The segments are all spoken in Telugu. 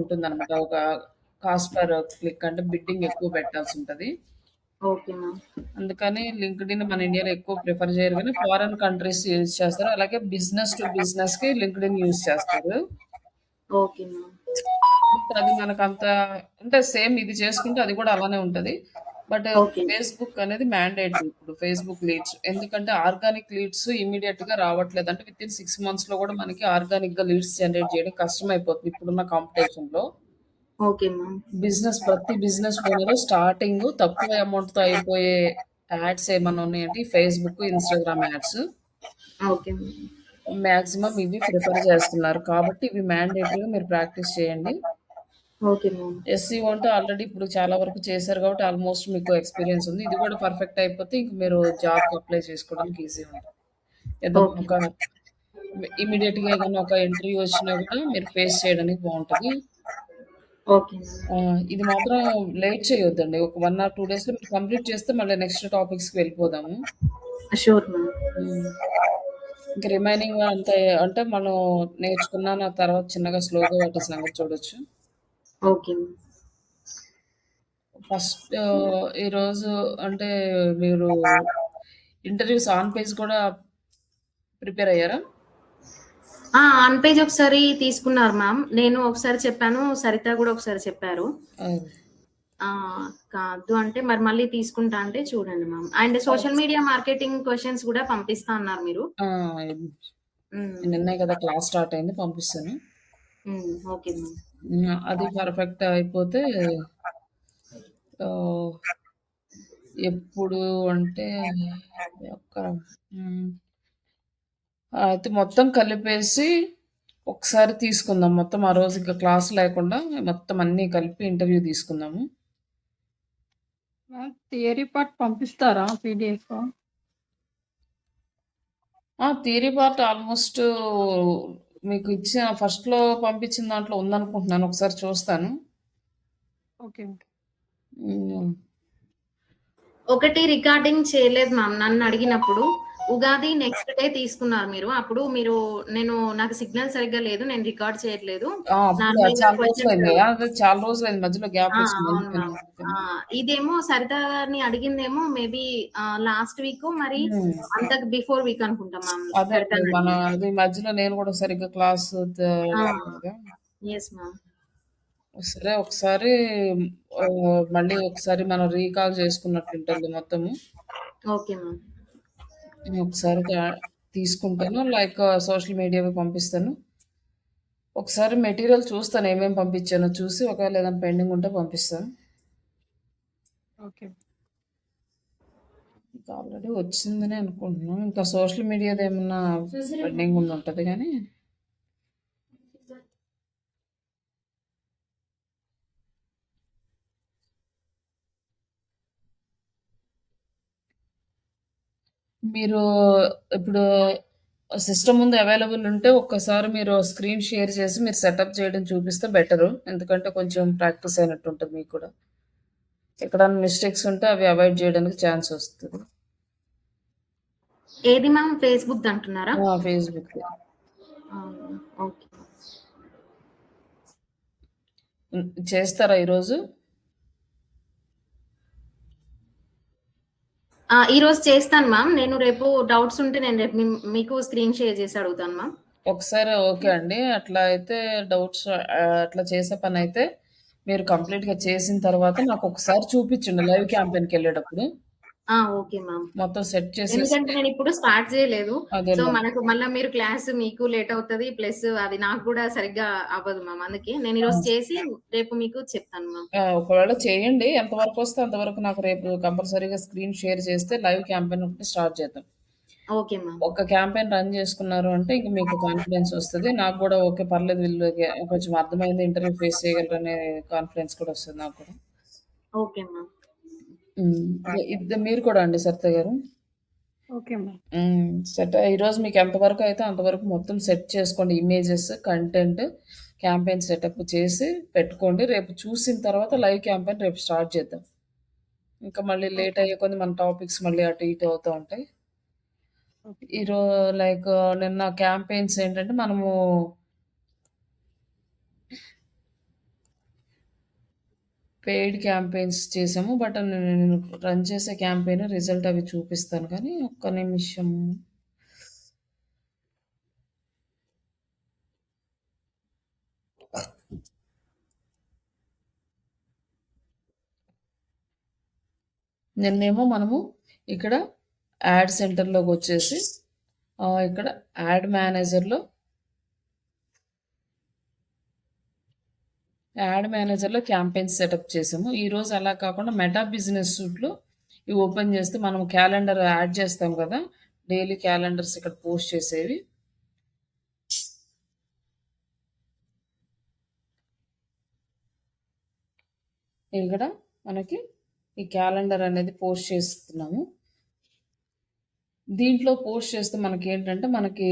ఉంటుందనమాట. ఒక కాస్ట్ పర్ క్లిక్ అంటే బిడ్డింగ్ ఎక్కువ పెట్టాల్సుంటది. Okay ma'am. అందుకని లింక్డ్ఇన్ మన ఇండియాలో ఎక్కువ ప్రిఫర్ చేయరు గానీ, ఫారెన్ కంట్రీస్ యూజ్ చేస్తారు. అలాగే బిజినెస్ టు బిజినెస్‌కి లింక్డ్ఇన్ యూజ్ చేస్తారు. Okay ma'am. బట్ అది మనకంత అంటే సేమ్ ఇది చేసుకుంటే అది కూడా అలానే ఉంటది. But okay. ఫేస్‌బుక్ అనేది మ్యాండేటరీ ఇప్పుడు ఫేస్‌బుక్ లీడ్స్. ఎందుకంటే ఆర్గానిక్ లీడ్స్ ఇమ్మీడియేట్‌గా రావట్లేదు. అంటే వితిన్ 6 మంత్స్‌లో కూడా మనకి ఆర్గానిక్‌గా లీడ్స్ జనరేట్ చేయడం కష్టమైపోతుంది ఇప్పుడున్న కాంపిటీషన్‌లో. Okay ma'am. ప్రతి బిజినెస్ ఓనరు స్టార్టింగ్ తక్కువ అమౌంట్‌తో అయిపోయే యాడ్స్ ఏమన్నా ఉన్నాయంటే ఈ Facebook, Instagram ads. Okay ma'am. Maximum ఇవి ప్రిఫర్ చేస్తున్నారు. కాబట్టి ఇవి మ్యాండేటరీగా మీరు ప్రాక్టీస్ చేయండి. Okay ma'am. ఎస్‌సీఓ అంటే ఆల్రెడీ ఇప్పుడు చాలా వరకు చేశారు కాబట్టి ఆల్మోస్ట్ మీకు ఎక్స్‌పీరియన్స్ ఉంది. ఇది కూడా పర్ఫెక్ట్ అయిపోతే ఇంక మీరు జాబ్‌కి అప్లై చేసుకోవడానికి ఈజీ ఉంటది. ఏదన్నా ఓకే. ఒక ఇమ్మీడియేట్‌గా ఏదైనా ఒక ఇంటర్వ్యూ వచ్చినా కూడా మీరు ఫేస్ చేయడానికి బావుంటది. Okay ma'am. ఇది మాత్రం లేట్ చేయొద్దండి. ఒక 1 ఆర్ 2 డేస్‌లో మీరు కంప్లీట్ చేస్తే మళ్ళీ నెక్స్ట్ టాపిక్స్‌కి వెళ్ళిపోదాము. Sure ma'am. హ్మ్. ఇంక రిమైనింగ్ అంతా అంటే మనం నేర్చుకున్న తర్వాత చిన్నగా స్లోగా వాటి సంగతి చూడొచ్చు. Okay ma'am. ఫస్ట్ ఈరోజు అంటే మీరు ఇంటర్వ్యూస్ ఆన్ పేజ్ కూడా ప్రిపేర్ అయ్యారా? ఆన్ పేజ్ ఒకసారి తీసుకున్నారు మ్యామ్. నేను ఒకసారి చెప్పాను. సరిత కూడా ఒకసారి చెప్పారు. అవును. కాదు అంటే మరి మళ్ళీ తీసుకుంటా అంటే చూడండి ma'am. And social media marketing questions కూడా పంపిస్తా అన్నారు మీరు. ఆ! హ్మ్. నిన్నే కదా క్లాస్ స్టార్ట్ అయింది పంపిస్తాను. Okay ma'am. అది పర్ఫెక్ట్ అయిపోతే ఆహ్, ఎప్పుడు అంటే ఒక హ్మ్. అయితే మొత్తం కలిపేసి ఒకసారి తీసుకుందాం. మొత్తం ఆ రోజు ఇంక క్లాస్ లేకుండా మొత్తం అన్నీ కలిపి ఇంటర్వ్యూ తీసుకుందాము. థియరీ పార్ట్ పంపిస్తారా పీడిఎఫ్? థియరీ పార్ట్ ఆల్మోస్ట్ మీకు ఇచ్చిన ఫస్ట్‌లో పంపించిన దాంట్లో ఉందనుకుంటున్నాను. ఒకసారి చూస్తాను. ఓకే. హ్మ్. ఒకటి రికార్డింగ్ చేయలేదు మ్యామ్ నన్నడిగినప్పుడు. ఉగాది నెక్స్ట్ డే తీసుకున్నారు మీరు. అప్పుడు నేను నాకు సిగ్నల్ సరిగ్గా లేదు. నేను రికార్డ్ చేయట్లేదు. అప్పుడు అది నార్మల్‌గా చాలా క్వెషన్స్ రోజులైంది. అది చాలా రోజులైంది. మధ్యలో గ్యాప్ వచ్చింది. అవును అందుకని. మ్యామ్. అందుకని. ఇదేమో సరిత గారిని అడిగిందేమో మేబీ లాస్ట్ వీక్ మరి హ్మ్. అంతకు బిఫోర్ వీక్ అనుకుంటా మ్యామ్ అదే అండి. సరితని అడిగింది. అది మధ్యలో నేను కూడా సరిగ్గా క్లాస్ ఆ! కదా! Yes ma'am. సరే ఒకసారి మళ్ళీ ఒకసారి మనం రీకాల్ చేసుకున్నట్టుంటది మొత్తము. Okay ma'am. ఒకసారి తీసుకుంటాను. లైక్ సోషల్ మీడియావి పంపిస్తాను. ఒకసారి మెటీరియల్ చూస్తాను ఏమేమి పంపించానో చూసి ఒకవేళ ఏదైనా పెండింగ్ ఉంటే పంపిస్తాను. ఓకే. ఇంకా ఆల్రెడీ వచ్చిందనే అనుకుంటున్నాను. ఇంకా సోషల్ మీడియాది ఏమన్నా పెండింగ్ ఉంటది గానీ మీరు ఇప్పుడు సిస్టమ్ ముందు అవైలబుల్ ఉంటే ఒక్కసారి మీరు స్క్రీన్ షేర్ చేసి మీరు సెటప్ చేయడం చూపిస్తే బెటరు. ఎందుకంటే కొంచెం ప్రాక్టీస్ అయినట్టు ఉంటది మీకు కూడా. ఎక్కడన్నా మిస్టేక్స్ ఉంటే అవి అవాయిడ్ చేయడానికి ఛాన్స్ వస్తది. ఏది మ్యామ్ ఫేస్‌బుక్ అంటున్నారా? ఫేస్‌బుక్‌ది. ఓకే. చేస్తారా ఈరోజు? ఈరోజు చేస్తాను మ్యామ్. నేను రేపు డౌట్స్ ఉంటే నేను రేపు మీకు స్క్రీన్ షేర్ చేసి అడుగుతాను మ్యామ్. ఒకసారి ఓకే అండి. అట్లా అయితే డౌట్స్ అట్లా చేసే పనైతే మీరు కంప్లీట్‌గా చేసిన తర్వాత నాకొకసారి చూపించండి లైవ్ క్యాంపెయిన్‌కెళ్ళేటప్పుడు. Okay ma'am. మొత్తం సెట్ చేసేసి ఎందుకంటే నేనిప్పుడు స్టార్ట్ చేయలేదు. సో, అదేలే. మనకు మళ్ళా మీరు క్లాస్ మీకు లేట్ అవుతది. ప్లస్ అది నాకు కూడా సరిగ్గా అవ్వదు మ్యామ్. అందుకే నేను ఆ! ఈరోజు చేసి రేపు మీకు చెప్తాను మ్యామ్. ఒకవేళ చేయండి. ఎంతవరకొస్తే అంతవరకు నాకు రేపు కంపల్సరీగా స్క్రీన్ షేర్ చేస్తే లైవ్ క్యాంపెయిన్ ఒకటి స్టార్ట్ చేద్దాం. Okay ma'am. ఒక క్యాంపెయిన్ రన్ చేసుకున్నారు అంటే ఇంక మీకు కాన్ఫిడెన్స్ వస్తది. నాకు కూడా ఓకే పర్లేదు వీళ్ళు కొంచెం అర్థమైంది ఇంటర్వ్యూ ఫేస్ చేయగలరనే కాన్ఫిడెన్స్ కూడా వస్తది నాకు కూడా. Okay ma'am. మీరు కూడా అండి సరిత గారు? Okay ma'am. ఈరోజు మీకు ఎంతవరకు అయితే అంతవరకు మొత్తం సెట్ చేసుకోండి. ఇమేజెస్, కంటెంట్, క్యాంపెయిన్ సెటప్ చేసి పెట్టుకోండి. రేపు చూసిన తర్వాత లైవ్ క్యాంపెయిన్ రేపు స్టార్ట్ చేద్దాం. ఇంకా మళ్ళీ లేట్ అయ్యే కొద్దీ మన టాపిక్స్ మళ్ళీ అటు ఇటు అవుతా ఉంటాయి. ఓకే. లైక్ నిన్న క్యాంపెయిన్స్ ఏంటంటే మనము పెయిడ్ క్యాంపెయిన్స్ చేసాము. బట్ నేను రన్ చేసే క్యాంపెయిన్ రిజల్ట్ అవి చూపిస్తాను కానీ ఒక్క నిమిషం. నిన్నేమో మనము ఇక్కడ యాడ్ సెంటర్లోకి వచ్చేసి ఇక్కడ యాడ్ మేనేజర్లో క్యాంపెయిన్స్ సెటప్ చేసాము. ఈరోజు అలా కాకుండా మెటా బిజినెస్ సూట్లో ఇవి ఓపెన్ చేస్తే మనం క్యాలెండర్ యాడ్ చేస్తాం కదా, డైలీ క్యాలెండర్స్ ఇక్కడ పోస్ట్ చేసేవి. ఇక్కడ మనకి ఈ క్యాలెండర్ అనేది పోస్ట్ చేస్తున్నాము. దీంట్లో పోస్ట్ చేస్తే మనకి ఏంటంటే మనకి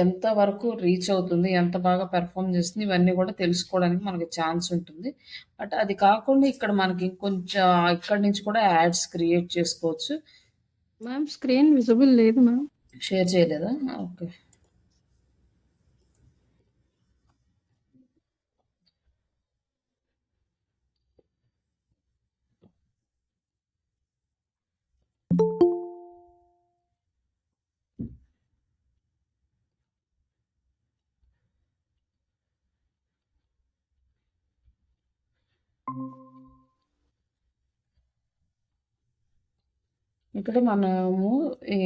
ఎంత వరకు రీచ్ అవుతుంది, ఎంత బాగా పెర్ఫామ్ చేస్తుంది, ఇవన్నీ కూడా తెలుసుకోవడానికి మనకి ఛాన్స్ ఉంటుంది. బట్ అది కాకుండా ఇక్కడ మనకి ఇంకొంచెం ఇక్కడి నుంచి కూడా యాడ్స్ క్రియేట్ చేసుకోవచ్చు. మ్యామ్ స్క్రీన్ విజిబుల్ లేదు మ్యామ్. షేర్ చేయలేదా? ఓకే. ఇక్కడ మనము ఈ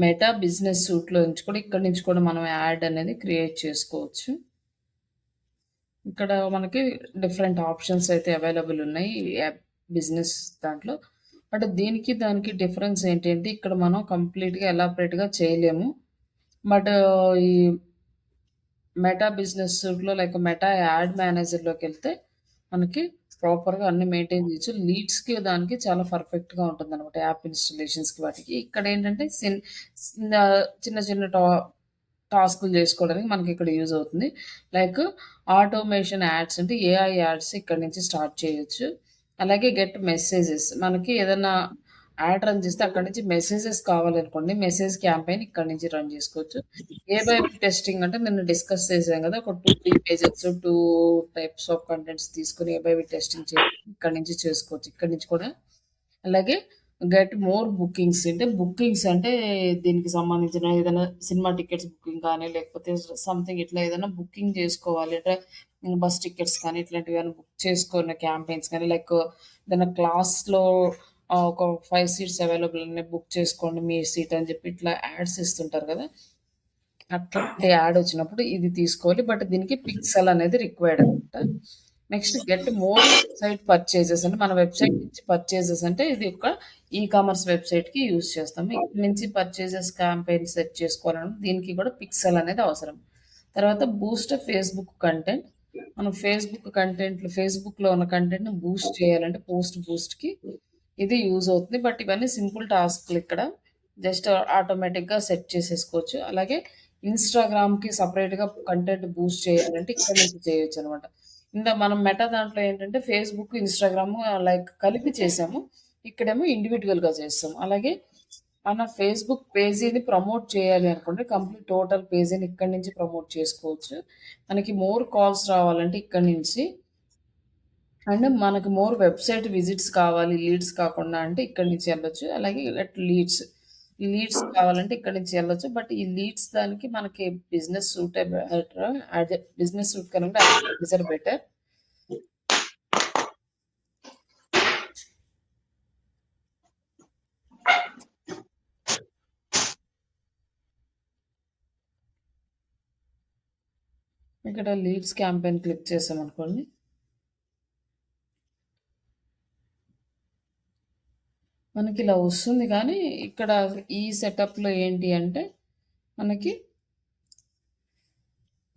మెటా బిజినెస్ సూట్లో నుంచి కూడా ఇక్కడ నుంచి కూడా మనం యాడ్ అనేది క్రియేట్ చేసుకోవచ్చు. ఇక్కడ మనకి డిఫరెంట్ ఆప్షన్స్ అయితే అవైలబుల్ ఉన్నాయి ఈ యాప్ బిజినెస్ దాంట్లో. బట్ దీనికి దానికి డిఫరెన్స్ ఏంటంటే ఇక్కడ మనం కంప్లీట్గా ఎలాబరేట్గా చేయలేము. బట్ ఈ మెటా బిజినెస్ సూట్లో లైక్ మెటా యాడ్ మేనేజర్లోకి వెళ్తే మనకి ప్రాపర్గా అన్ని మెయింటైన్ చేయొచ్చు. లీడ్స్కి దానికి చాలా పర్ఫెక్ట్గా ఉంటుంది అనమాట, యాప్ ఇన్స్టాలేషన్స్కి వాటికి. ఇక్కడ ఏంటంటే చిన్న చిన్న టాస్కులు చేసుకోవడానికి మనకి ఇక్కడ యూజ్ అవుతుంది. లైక్ ఆటోమేషన్ యాడ్స్ అంటే ఏఐ యాడ్స్ ఇక్కడ నుంచి స్టార్ట్ చేయొచ్చు. అలాగే గెట్ మెసేజెస్, మనకి ఏదైనా యాడ్ రన్ చేస్తే అక్కడ నుంచి మెసేజెస్ కావాలనుకోండి, మెసేజ్ క్యాంపెయిన్ ఇక్కడ నుంచి రన్ చేసుకోవచ్చు. ఏ/బి టెస్టింగ్ అంటే నిన్న డిస్కస్ చేసాం కదా, ఒక 2 పేజెస్ 2 టైప్స్ ఆఫ్ కంటెంట్స్ తీసుకొని ఏ/బి టెస్టింగ్ ఇక్కడ నుంచి చేసుకోవచ్చు, ఇక్కడ నుంచి కూడా. అలాగే గెట్ మోర్ బుకింగ్స్ అంటే దీనికి సంబంధించిన ఏదైనా సినిమా టికెట్స్ బుకింగ్ కానీ, లేకపోతే సంథింగ్ ఇట్లా ఏదైనా బుకింగ్ చేసుకోవాలి అంటే బస్ టికెట్స్ కానీ ఇట్లాంటివి ఏమైనా బుక్ చేసుకున్న క్యాంపెయిన్స్ కానీ, లైక్ ఏదైనా క్లాస్లో ఒక 5 సీట్స్ అవైలబుల్ ఉన్నాయి, బుక్ చేసుకోండి మీ సీట్ అని చెప్పి ఇట్లా యాడ్స్ ఇస్తుంటారు కదా, అట్లాంటి యాడ్ వచ్చినప్పుడు ఇది తీసుకోవాలి. బట్ దీనికి పిక్సెల్ అనేది రిక్వైర్డ్ అనమాట. Next get more website purchases అంటే మన వెబ్సైట్ నుంచి పర్చేజెస్ అంటే ఇది ఒక ఈ-కామర్స్ వెబ్సైట్కి యూజ్ చేస్తాము. ఇక్కడ నుంచి పర్చేజెస్ క్యాంపెయిన్ సెట్ చేసుకోవాలన్నా దీనికి కూడా పిక్సెల్ అనేది అవసరం. తర్వాత బూస్ట్ ఫేస్బుక్ కంటెంట్, మనం ఫేస్బుక్లో ఉన్న కంటెంట్ని బూస్ట్ చేయాలంటే బూస్ట్కి ఇది యూజ్ అవుతుంది. బట్ ఇవన్నీ సింపుల్ టాస్క్లు, ఇక్కడ జస్ట్ ఆటోమేటిక్గా సెట్ చేసేసుకోవచ్చు. అలాగే ఇన్స్టాగ్రామ్కి సపరేట్గా కంటెంట్ బూస్ట్ చేయాలంటే ఇక్కడ నుంచి చేయొచ్చు అనమాట. ఇంకా మనం మెటా దాంట్లో ఏంటంటే ఫేస్బుక్ ఇన్స్టాగ్రామ్ లైక్ కలిపి చేసాము, ఇక్కడేమో ఇండివిజువల్గా చేస్తాము. అలాగే మన ఫేస్బుక్ పేజీని ప్రమోట్ చేయాలి అనుకుంటే కంప్లీట్ టోటల్ పేజీని ఇక్కడి నుంచి ప్రమోట్ చేసుకోవచ్చు. మనకి మోర్ కాల్స్ రావాలంటే ఇక్కడి నుంచి, అండ్ మనకు మోర్ వెబ్సైట్ విజిట్స్ కావాలి లీడ్స్ కాకుండా అంటే ఇక్కడి నుంచి వెళ్ళొచ్చు. అలాగే లీడ్స్ కావాలంటే ఇక్కడి నుంచి వెళ్ళొచ్చు. బట్ ఈ లీడ్స్ దానికి మనకి business suit better, business suit కనుక అడ్వైజర్ బెటర్. ఇక్కడ లీడ్స్ క్యాంపెయిన్ క్లిక్ చేసాం అనుకోండి, మనకి ఇలా వస్తుంది. కానీ ఇక్కడ ఈ సెటప్లో ఏంటి అంటే మనకి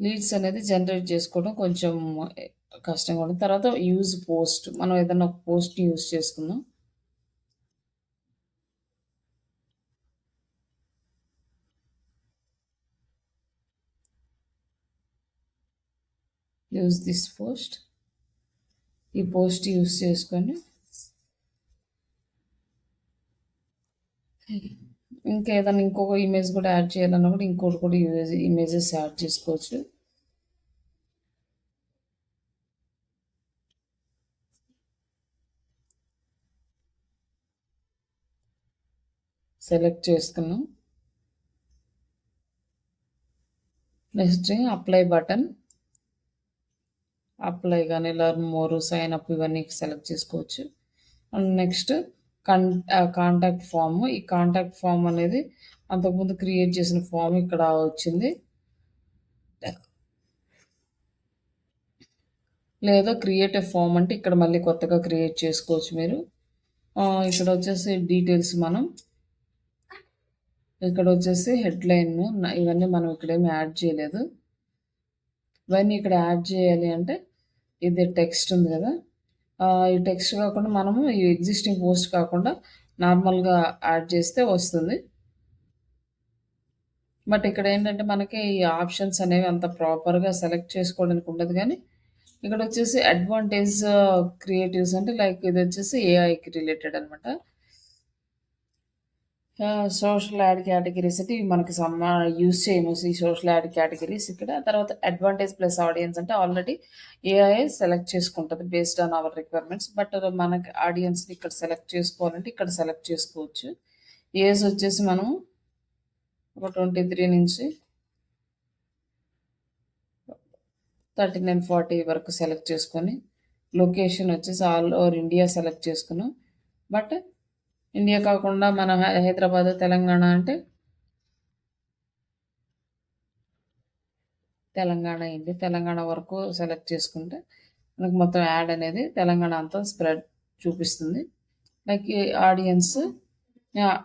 లీడ్స్ అనేది జనరేట్ చేసుకోవడం కొంచెం కష్టంగా ఉంటుంది. తర్వాత యూజ్ పోస్ట్, మనం ఏదైనా ఒక పోస్ట్ని యూజ్ చేసుకుందాం. యూజ్ దిస్ పోస్ట్, ఈ పోస్ట్ యూజ్ చేసుకొని ఇంకా ఏదైనా ఇంకొక ఇమేజ్ కూడా యాడ్ చేయాలన్నా కూడా ఇంకోటి కూడా ఇమేజెస్ యాడ్ చేసుకోవచ్చు. సెలెక్ట్ చేసుకున్నాం. నెక్స్ట్ అప్లై బటన్, అప్లై కానీ లర్న్ మోర్, సైన్ అప్ ఇవన్నీ సెలెక్ట్ చేసుకోవచ్చు. And next contact form. ఈ కాంటాక్ట్ ఫామ్ అనేది అంతకుముందు క్రియేట్ చేసిన ఫామ్ ఇక్కడ వచ్చింది. లేదా క్రియేట్ ఎ ఫామ్ అంటే ఇక్కడ మళ్ళీ కొత్తగా క్రియేట్ చేసుకోవచ్చు మీరు. ఇక్కడ వచ్చేసి డీటెయిల్స్ మనం ఇక్కడ వచ్చేసి హెడ్లైన్ ఇవన్నీ మనం ఇక్కడేమి యాడ్ చేయలేదు. ఇవన్నీ ఇక్కడ యాడ్ చేయాలి అంటే ఇది టెక్స్ట్ ఉంది కదా, ఈ టెక్స్ట్ కాకుండా మనము ఈ ఎగ్జిస్టింగ్ పోస్ట్ కాకుండా నార్మల్గా యాడ్ చేస్తే వస్తుంది. బట్ ఇక్కడ ఏంటంటే మనకి ఈ ఆప్షన్స్ అనేవి అంత ప్రాపర్గా సెలెక్ట్ చేసుకోవడానికి ఉండదు. కానీ ఇక్కడ వచ్చేసి అడ్వాంటేజ్ క్రియేటివ్స్ అంటే లైక్ ఇది వచ్చేసి ఏఐకి రిలేటెడ్ అనమాట. సోషల్ యాడ్ కేటగిరీస్ అంటే ఇవి మనకి యూజ్ చేయము ఈ సోషల్ యాడ్ కేటగిరీస్ ఇక్కడ. తర్వాత అడ్వాంటేజ్ ప్లస్ ఆడియన్స్ అంటే ఆల్రెడీ ఏఐ సెలెక్ట్ చేసుకుంటుంది based on hour requirements. But మనకి ఆడియన్స్ని ఇక్కడ సెలెక్ట్ చేసుకోవాలంటే ఇక్కడ సెలెక్ట్ చేసుకోవచ్చు. ఏజ్ వచ్చేసి మనం ఒక 23 నుంచి 39-40 వరకు సెలెక్ట్ చేసుకొని, లొకేషన్ వచ్చేసి ఆల్ ఓవర్ ఇండియా సెలెక్ట్ చేసుకున్నాం. బట్ ఇండియా కాకుండా మన హైదరాబాద్ తెలంగాణ అంటే తెలంగాణ అయింది. తెలంగాణ వరకు సెలెక్ట్ చేసుకుంటే మనకు మొత్తం యాడ్ అనేది తెలంగాణ అంతా స్ప్రెడ్ చూపిస్తుంది. Like audience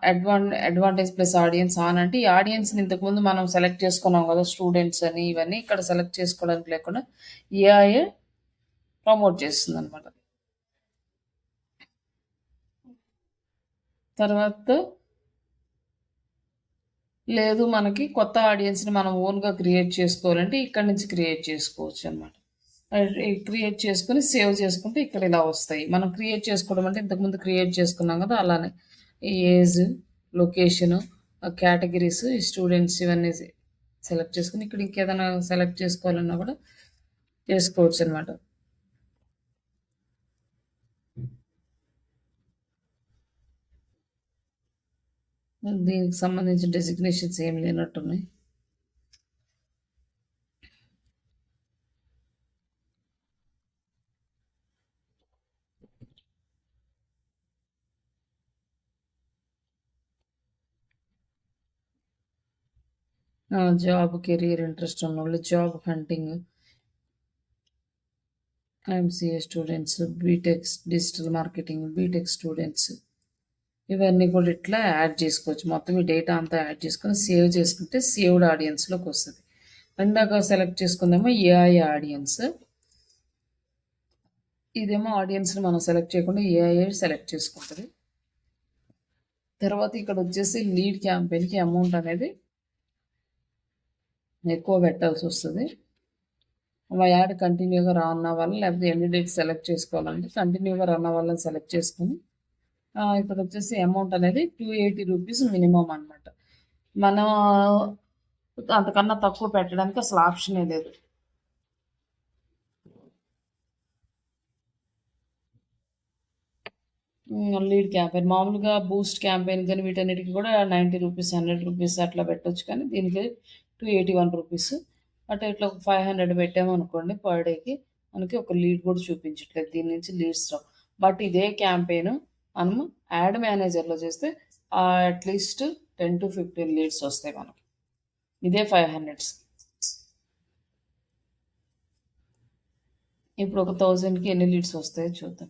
advantage plus audience on అంటే ఈ ఆడియన్స్ని ఇంతకుముందు మనం సెలెక్ట్ చేసుకున్నాం కదా స్టూడెంట్స్ అని, ఇవన్నీ ఇక్కడ సెలెక్ట్ చేసుకోవడానికి లేకుండా ఏఐ ప్రమోట్ చేస్తుంది అనమాట. తర్వాత లేదు మనకి కొత్త ఆడియన్స్ని మనం ఓన్గా క్రియేట్ చేసుకోవాలంటే ఇక్కడ నుంచి క్రియేట్ చేసుకోవచ్చు అనమాట. క్రియేట్ చేసుకుని సేవ్ చేసుకుంటే ఇక్కడ ఇలా వస్తాయి. మనం క్రియేట్ చేసుకోవడం అంటే ఇంతకుముందు క్రియేట్ చేసుకున్నాం కదా అలానే ఈ ఏజ్, లొకేషను, కేటగిరీస్, ఈ స్టూడెంట్స్ ఇవన్నీ సెలెక్ట్ చేసుకుని ఇక్కడ ఇంకేదైనా సెలెక్ట్ చేసుకోవాలన్నా కూడా చేసుకోవచ్చు అనమాట. దీనికి సంబంధించిన డెసిగ్నేషన్స్ ఏం లేనట్టున్నాయి. జాబ్ కెరీర్ ఇంట్రెస్ట్ ఉన్న వాళ్ళు, job hunting, MCA students, BTech digital marketing, BTech students ఇవన్నీ కూడా ఇట్లా యాడ్ చేసుకోవచ్చు. మొత్తం ఈ డేటా అంతా యాడ్ చేసుకొని సేవ్ చేసుకుంటే సేవ్డ్ ఆడియన్స్లోకి వస్తుంది. ఇందాక సెలెక్ట్ చేసుకుందేమో ఏఐ ఆడియన్స్, ఇదేమో ఆడియన్స్ని మనం సెలెక్ట్ చేయకుండా ఏఐ సెలెక్ట్ చేసుకుంటుంది. తర్వాత ఇక్కడ వచ్చేసి లీడ్ క్యాంపెయిన్కి అమౌంట్ అనేది ఎక్కువ పెట్టాల్సి వస్తుంది. యాడ్ కంటిన్యూగా రన్ అవ్వాలి, లేకపోతే ఎన్ని డేట్ సెలెక్ట్ చేసుకోవాలంటే కంటిన్యూగా రన్ అవ్వాలని సెలెక్ట్ చేసుకుని ఇక్కడ వచ్చేసి అమౌంట్ అనేది 280 రూపీస్ మినిమం అనమాట. మనం అంతకన్నా తక్కువ పెట్టడానికి అసలు ఆప్షనే లేదు. లీడ్ క్యాంపెయిన్ మామూలుగా బూస్ట్ క్యాంపెయిన్ కానీ వీటన్నిటికి కూడా 90 రూపీస్, 100 రూపీస్ అట్లా పెట్టవచ్చు. కానీ దీనికి 281 రూపీస్. అంటే ఇట్లా ఒక 500 పెట్టామనుకోండి పర్ డేకి మనకి ఒక లీడ్ కూడా చూపించట్లేదు, దీని నుంచి లీడ్స్ రావు. బట్ ఇదే క్యాంపెయిన్ మనము యాడ్ మేనేజర్లో చేస్తే అట్లీస్ట్ 10 to 15 లీడ్స్ వస్తాయి మనకి ఇదే 500. ఇప్పుడు ఒక 1000కి ఎన్ని లీడ్స్ వస్తాయో చూద్దాం.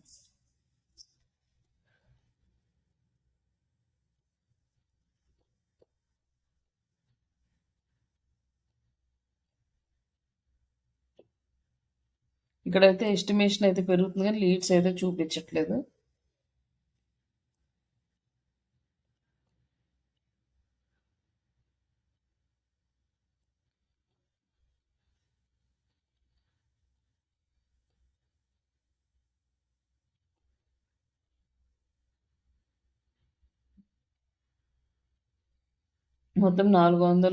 ఇక్కడైతే ఎస్టిమేషన్ అయితే పెరుగుతుంది కానీ లీడ్స్ అయితే చూపించట్లేదు. మొత్తం 400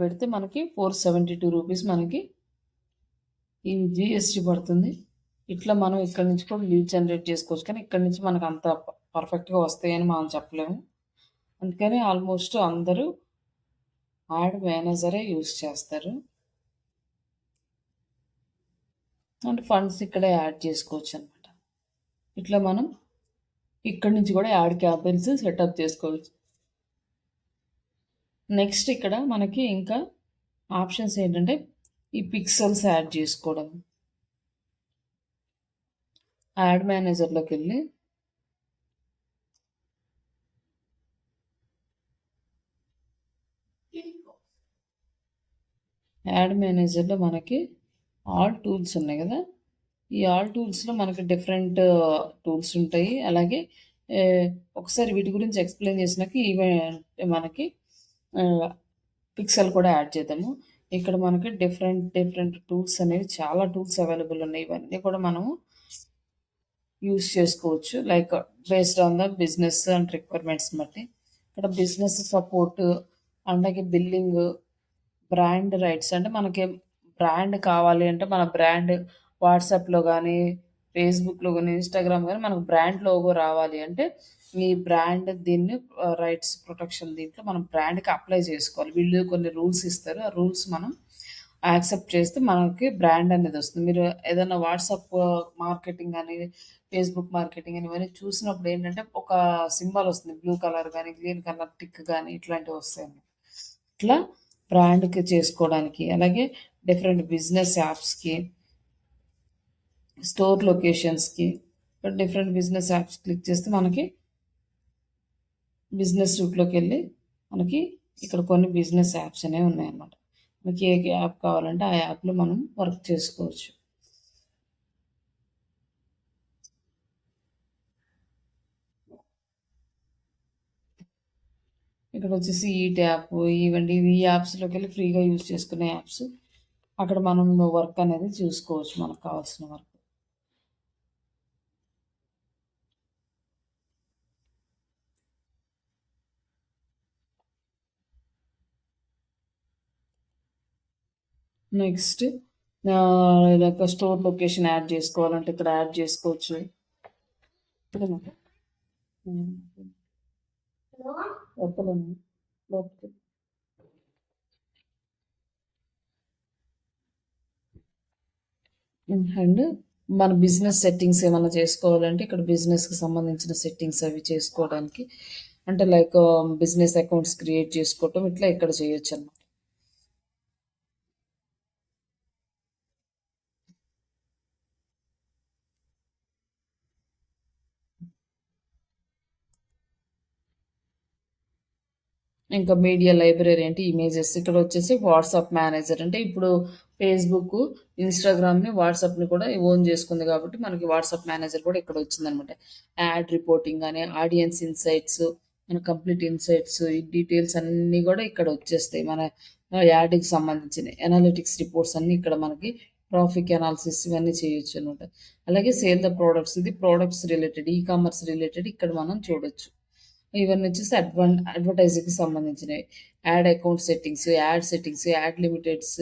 పెడితే మనకి 472 రూపీస్ మనకి ఈ జిఎస్టీ పడుతుంది. ఇట్లా మనం ఇక్కడి నుంచి కూడా లీడ్ జనరేట్ చేసుకోవచ్చు. కానీ ఇక్కడి నుంచి మనకు అంత పర్ఫెక్ట్‌గా వస్తాయని మనం చెప్పలేము. అందుకని ఆల్మోస్ట్ అందరూ యాడ్ మేనేజరే యూజ్ చేస్తారు. అండ్ ఫండ్స్ ఇక్కడే యాడ్ చేసుకోవచ్చనమాట. ఇట్లా మనం ఇక్కడి నుంచి కూడా యాడ్ క్యాంపెయిన్స్ సెటప్ చేసుకోవచ్చు. నెక్స్ట్ ఇక్కడ మనకి ఇంకా ఆప్షన్స్ ఏంటంటే ఈ పిక్సెల్స్ యాడ్ చేసుకోవడం. యాడ్ మేనేజర్‌లోకెళ్ళి యాడ్ మేనేజర్‌లో మనకి ఆల్ టూల్స్ ఉన్నాయి కదా! ఈ ఆల్ టూల్స్‌లో మనకి డిఫరెంట్ టూల్స్ ఉంటాయి. అలాగే ఒకసారి వీటి గురించి ఎక్స్‌ప్లెయిన్ చేసినాక మనకి పిక్సెల్ కూడా యాడ్ చేద్దాము. ఇక్కడ మనకి డిఫరెంట్ టూల్స్ అనేవి చాలా టూల్స్ అవైలబుల్ ఉన్నాయి. ఇవన్నీ కూడా మనము యూజ్ చేసుకోవచ్చు. Like based on the business and రిక్వైర్మెంట్స్‌ని బట్టి. ఇక్కడ బిజినెస్ సపోర్ట్, అలాగే బిల్లింగ్, బ్రాండ్ రైట్స్ అంటే మనకి బ్రాండ్ కావాలి అంటే మన బ్రాండ్ వాట్సాప్‌లో గానీ, ఫేస్‌బుక్‌లో గానీ, ఇన్‌స్టాగ్రామ్ గానీ మనకు బ్రాండ్ లోగో రావాలి అంటే ఈ బ్రాండ్ దీన్ని రైట్స్ ప్రొటెక్షన్ దీంట్లో మనం బ్రాండ్‌కి అప్లై చేసుకోవాలి. వీళ్ళు కొన్ని రూల్స్ ఇస్తారు. ఆ రూల్స్ మనం యాక్సెప్ట్ చేస్తే మనకి బ్రాండ్ అనేది వస్తుంది. మీరు ఏదైనా వాట్సాప్ మార్కెటింగ్ అని, ఫేస్‌బుక్ మార్కెటింగ్ అని ఇవన్నీ చూసినప్పుడు ఏంటంటే ఒక సింబల్ వస్తుంది. బ్లూ కలర్ గానీ, గ్రీన్ కలర్ టిక్ గానీ ఇట్లాంటివి వస్తాయన్నమాట. ఇట్లా బ్రాండ్‌కి చేసుకోవడానికి, అలాగే డిఫరెంట్ బిజినెస్ యాప్స్‌కి, స్టోర్ లొకేషన్స్‌కి, డిఫరెంట్ బిజినెస్ యాప్స్ క్లిక్ చేస్తే మనకి బిజినెస్ సూట్‌లోకెళ్ళి మనకి ఇక్కడ కొన్ని బిజినెస్ యాప్స్ అనేవి ఉన్నాయన్నమాట. మనకి ఏ యాప్ కావాలంటే ఆ యాప్‌లో మనం వర్క్ చేసుకోవచ్చు. ఇక్కడొచ్చేసి ఈట్ యాప్, ఇవండి ఈ యాప్స్‌లోకెళ్ళి ఫ్రీగా యూజ్ చేసుకునే యాప్స్. అక్కడ మనం వర్క్ అనేది చూసుకోవచ్చు మనకు కావాల్సిన వర్క్. నెక్స్ట్ ఇలాగ స్టోర్ లొకేషన్ యాడ్ చేసుకోవాలంటే ఇక్కడ యాడ్ చేసుకోవచ్చు. చెప్పలేము. అండ్ మన బిజినెస్ సెట్టింగ్స్ ఏమన్నా చేసుకోవాలంటే ఇక్కడ బిజినెస్‌కి సంబంధించిన సెట్టింగ్స్ అవి చేసుకోవడానికి అంటే లైక్ బిజినెస్ అకౌంట్స్ క్రియేట్ చేసుకోవటం ఇట్లా ఇక్కడ చేయొచ్చన్నమాట. ఇంకా మీడియా లైబ్రరీ అంటే ఇమేజెస్. ఇక్కడ వచ్చేసి వాట్సాప్ మేనేజర్ అంటే ఇప్పుడు ఫేస్‌బుక్, ఇన్‌స్టాగ్రామ్‌ని, వాట్సాప్‌ని కూడా ఓన్ చేసుకుంది కాబట్టి మనకి వాట్సాప్ మేనేజర్ కూడా ఇక్కడ వచ్చిందనమాట. యాడ్ రిపోర్టింగ్ అని, ఆడియన్స్ ఇన్‌సైట్స్, మన కంప్లీట్ ఇన్‌సైట్స్, ఈ డీటెయిల్స్ అన్నీ కూడా ఇక్కడ వచ్చేస్తాయి. మన యాడ్‌కి సంబంధించినయి. అనలిటిక్స్ రిపోర్ట్స్ అన్నీ ఇక్కడ మనకి ట్రాఫిక్ అనాలిసిస్ ఇవన్నీ చేయొచ్చనమాట. అలాగే సేల్ ద ప్రొడక్ట్స్ ఇది products related, e commerce related ఇక్కడ మనం చూడొచ్చు. ఇవన్నీ వచ్చేసి అడ్వర్టైజింగ్‌కి సంబంధించినవి. Add account settings, add settings, add Limited's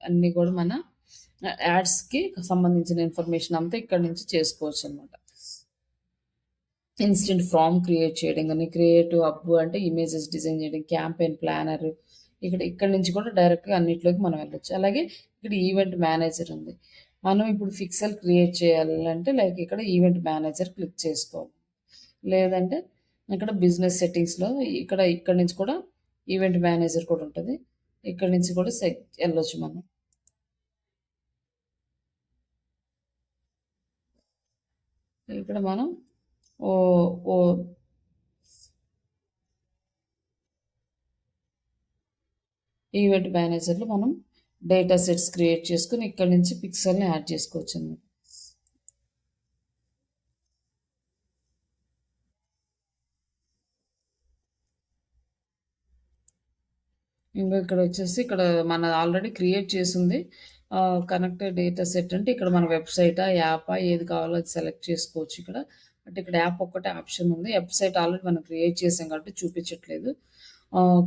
అన్నీ కూడా మన యాడ్స్‌కి సంబంధించిన ఇన్ఫర్మేషన్ అంతా ఇక్కడ నుంచి చేసుకోవచ్చనమాట. ఇన్స్టెంట్ ఫార్మ్ క్రియేట్ చేయడం గాని, క్రియేటివ్ హబ్ అంటే ఇమేజెస్ డిజైన్ చేయడం, క్యాంపెయిన్ ప్లానర్ ఇక్కడ నుంచి కూడా డైరెక్ట్‌గా అన్నిట్లోకి మనం వెళ్ళొచ్చు. అలాగే ఇక్కడ ఈవెంట్ మేనేజర్ ఉంది. మనం ఇప్పుడు పిక్సెల్ క్రియేట్ చేయాలంటే లైక్ ఇక్కడ ఈవెంట్ మేనేజర్ క్లిక్ చేసుకోవాలి. లేదంటే ఇక్కడ బిజినెస్ సెట్టింగ్స్‌లో ఇక్కడి నుంచి కూడా ఈవెంట్ మేనేజర్ కూడా ఉంటది. ఇక్కడి నుంచి కూడా ఎళ్ళొచ్చు మనం. ఇక్కడ మనం ఓ ఓ ఈవెంట్ మేనేజర్‌లో మనం డేటా సెట్స్ క్రియేట్ చేసుకొని ఇక్కడి నుంచి పిక్సెల్‌ని యాడ్ చేసుకోవచ్చనమాట. ఇంకా ఇక్కడ వచ్చేసి ఇక్కడ మన ఆల్రెడీ క్రియేట్ చేసుంది. కనెక్టెడ్ డేటా సెట్ అంటే ఇక్కడ మన వెబ్‌సైటా, యాపా ఏది కావాలో అది సెలెక్ట్ చేసుకోవచ్చు ఇక్కడ. అంటే ఇక్కడ యాప్ ఒక్కటే ఆప్షన్ ఉంది. వెబ్‌సైట్ ఆల్రెడీ మనం క్రియేట్ చేసాం కాబట్టి చూపించట్లేదు.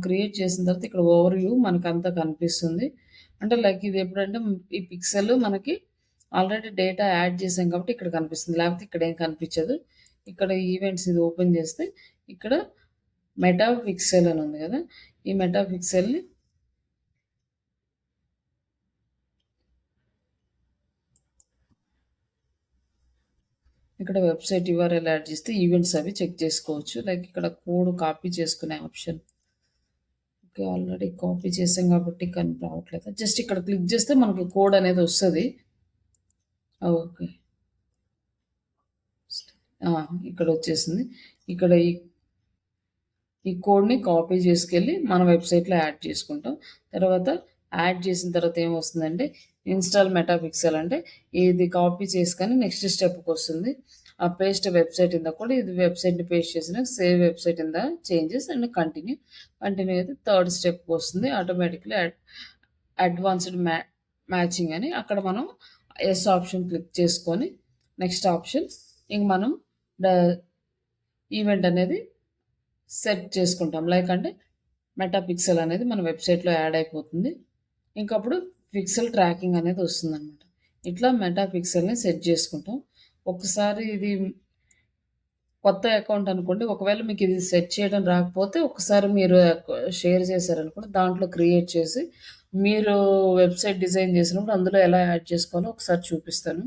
క్రియేట్ చేసిన తర్వాత ఇక్కడ ఓవర్ వ్యూ మనకంతా కనిపిస్తుంది. అంటే లైక్ ఇది ఎప్పుడంటే ఈ పిక్సెల్ మనకి ఆల్రెడీ డేటా యాడ్ చేసాం కాబట్టి ఇక్కడ కనిపిస్తుంది. లేకపోతే ఇక్కడ ఏం కనిపించదు. ఇక్కడ ఈవెంట్స్ ఇది ఓపెన్ చేస్తే ఇక్కడ మెటా పిక్సెల్ అని ఉంది కదా! ఈ మెటా పిక్సెల్‌ని ఇక్కడ వెబ్‌సైట్ యూఆర్ఎల్ యాడ్ చేస్తే ఈవెంట్స్ అవి చెక్ చేసుకోవచ్చు. లైక్ ఇక్కడ కోడ్ కాపీ చేసుకునే ఆప్షన్. ఓకే. ఆల్రెడీ కాపీ చేసాం కాబట్టి రావట్లేదు. జస్ట్ ఇక్కడ క్లిక్ చేస్తే మనకి కోడ్ అనేది వస్తది. ఓకే. ఇక్కడ వచ్చేసింది. ఇక్కడ ఈ కోడ్‌ని కాపీ చేసుకెళ్ళి మన వెబ్‌సైట్‌లో యాడ్ చేసుకుంటాం. తర్వాత యాడ్ చేసిన తర్వాత ఏమొస్తుందంటే ఇన్‌స్టాల్ మెటా పిక్సెల్ అంటే ఇది కాపీ చేసుకొని నెక్స్ట్ స్టెప్‌కొస్తుంది. Paste website in the code ఇది వెబ్‌సైట్‌ని పేస్ట్ చేసినాక save website in the changes and continue. Continue అయితే థర్డ్ స్టెప్‌కొస్తుంది. ఆటోమేటిక్‌లీ అడ్వాన్స్డ్ మ్యాచింగ్ అని అక్కడ మనం యెస్ ఆప్షన్ క్లిక్ చేసుకొని నెక్స్ట్ ఆప్షన్ ఇంక మనం డ ఈవెంట్ అనేది సెట్ చేసుకుంటాం. లైక్ అంటే మెటా పిక్సెల్ అనేది మన వెబ్‌సైట్‌లో యాడ్ అయిపోతుంది. ఇంకప్పుడు పిక్సెల్ ట్రాకింగ్ అనేది వస్తుందనమాట. ఇట్లా మెటా పిక్సెల్‌ని సెట్ చేసుకుంటాం. ఒకసారి ఇది కొత్త అకౌంట్ అనుకోండి. ఒకవేళ మీకు ఇది సెట్ చేయడం రాకపోతే ఒకసారి మీరు షేర్ చేశారనుకోండి. దాంట్లో క్రియేట్ చేసి మీరు వెబ్‌సైట్ డిజైన్ చేసినప్పుడు అందులో ఎలా యాడ్ చేసుకోవాలో ఒకసారి చూపిస్తాను.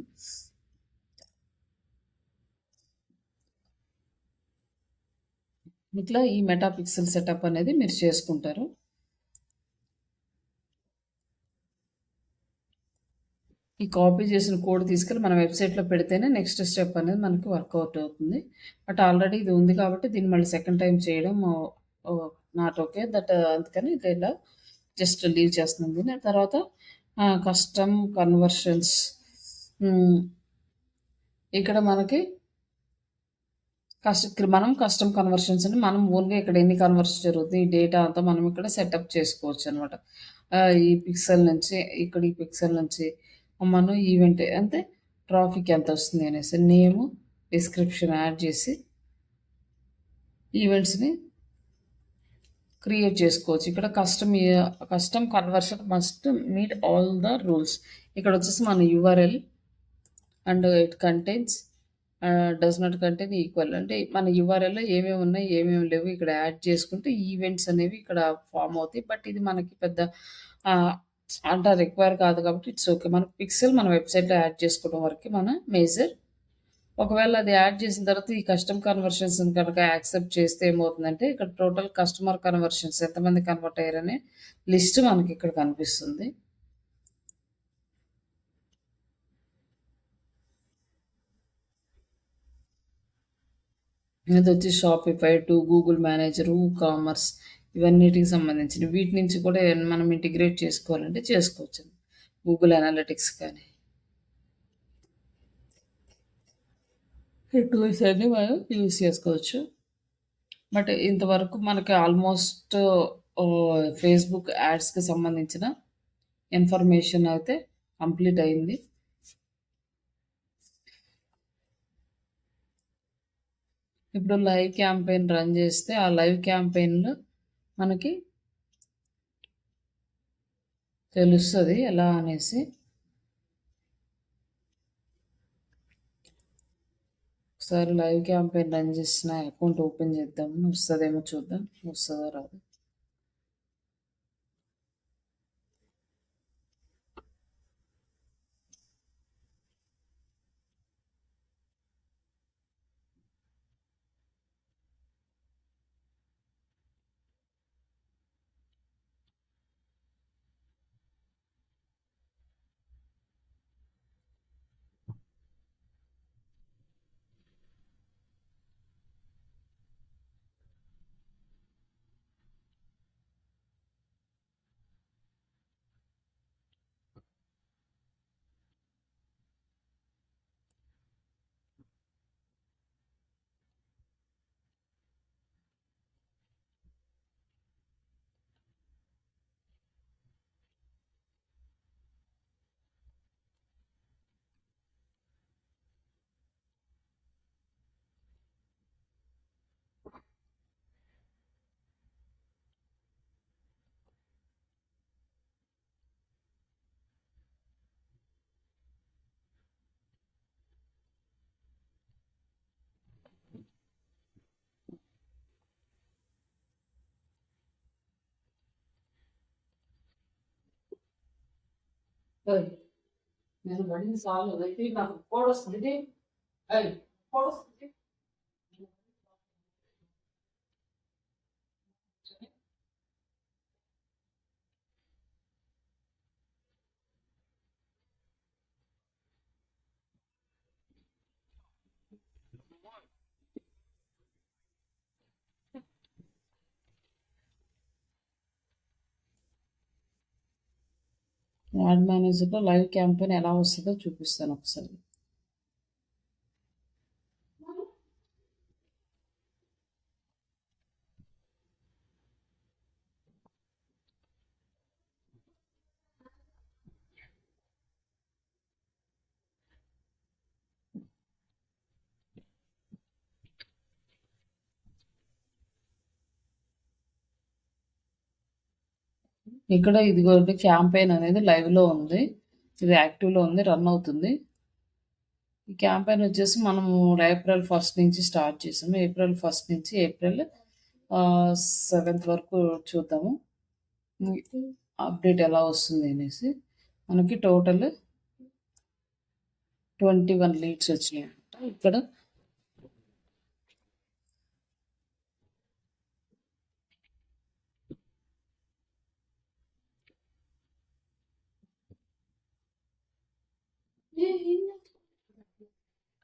ఇట్లా ఈ మెటా పిక్సెల్ సెటప్ అనేది మీరు చేసుకుంటారు. ఈ కాపీ చేసిన కోడ్ తీసుకెళ్ళి మన వెబ్‌సైట్‌లో పెడితేనే నెక్స్ట్ స్టెప్ అనేది మనకి వర్కౌట్ అవుతుంది. బట్ ఆల్రెడీ ఇది ఉంది కాబట్టి దీన్ని మళ్ళీ సెకండ్ టైమ్ చేయడం నాట్ ఓకే. అందుకని ఇలా జస్ట్ లీవ్ చేస్తున్నాను దీన్ని. తర్వాత కస్టమ్ కన్వర్షన్స్. ఇక్కడ మనకి మనం కస్టమ్ కన్వర్షన్స్ అని మనం ఓన్‌గా ఇక్కడ ఎన్ని కన్వర్షన్ జరుగుతుంది ఈ డేటా అంతా మనం ఇక్కడ సెటప్ చేసుకోవచ్చనమాట. ఈ పిక్సెల్ నుంచి ఇక్కడ ఈ పిక్సెల్ నుంచి మనం ఈవెంట్ అంటే ట్రాఫిక్ ఎంత వస్తుంది అనేసి నేము, డిస్క్రిప్షన్ యాడ్ చేసి ఈవెంట్స్‌ని క్రియేట్ చేసుకోవచ్చు. ఇక్కడ custom conversion must meet all the rules. ఇక్కడ వచ్చేసి మన URL and it contains does not contain equal అంటే మన యూఆర్ఎల్‌లో ఏమేమి ఉన్నాయి, ఏమేమి లేవు ఇక్కడ యాడ్ చేసుకుంటే ఈవెంట్స్ అనేవి ఇక్కడ ఫార్మ్ అవుతాయి. బట్ ఇది మనకి పెద్ద అంత రిక్వైర్ కాదు కాబట్టి ఇట్స్ ఓకే. మన పిక్సెల్ మన వెబ్‌సైట్‌లో యాడ్ చేసుకోవడం వరకే మన మేజర్. ఒకవేళ అది యాడ్ చేసిన తర్వాత ఈ కస్టమ్ కన్వర్షన్స్ కనుక యాక్సెప్ట్ చేస్తే ఏమవుతుందంటే ఇక్కడ టోటల్ కస్టమర్ కన్వర్షన్స్ ఎంతమంది కన్వర్ట్ అయ్యారనే లిస్ట్ మనకి ఇక్కడ కనిపిస్తుంది. ఇది వచ్చి Shopify to Google manager, commerce ఇవన్నిటికి సంబంధించినవి. వీటి నుంచి కూడా మనం ఇంటిగ్రేట్ చేసుకోవాలంటే చేసుకోవచ్చు. గూగుల్ అనలిటిక్స్ కానీ ఈ టూల్స్ అన్ని మనం యూజ్ చేసుకోవచ్చు. బట్ ఇంతవరకు మనకి ఆల్మోస్ట్ ఫేస్బుక్ యాడ్స్‌కి సంబంధించిన ఇన్ఫర్మేషన్ అయితే కంప్లీట్ అయింది. ఇప్పుడు లైవ్ క్యాంపెయిన్ రన్ చేస్తే ఆ లైవ్ క్యాంపెయిన్‌లో మనకి తెలుస్తది ఎలా అనేసి. ఒకసారి లైవ్ క్యాంపెయిన్ రన్ చేసిన అకౌంట్ ఓపెన్ చేద్దాము. వస్తదేమో చూద్దాం. వస్తదో రాదో. ఏయ్, నేను పడింది సార్లు అయితే నాకు కోడ్ వస్తుంది. ఏయ్, కోడ్ వస్తుంది. యాడ్ మేనేజర్లో లైవ్ క్యాంపెయిన్ ఎలా వస్తుందో చూపిస్తాను ఒకసారి. ఇక్కడ ఇదిగోండి క్యాంపెయిన్ అనేది లైవ్లో ఉంది, ఇది యాక్టివ్లో ఉంది, రన్ అవుతుంది. ఈ క్యాంపెయిన్ వచ్చేసి మనము ఏప్రిల్ 1 నుంచి స్టార్ట్ చేసాము. ఏప్రిల్ 1 నుంచి ఏప్రిల్ 7 వరకు చూద్దాము అప్డేట్ ఎలా వస్తుంది అనేసి. మనకి టోటల్ 21 లీడ్స్ వచ్చినాయి ఇక్కడ.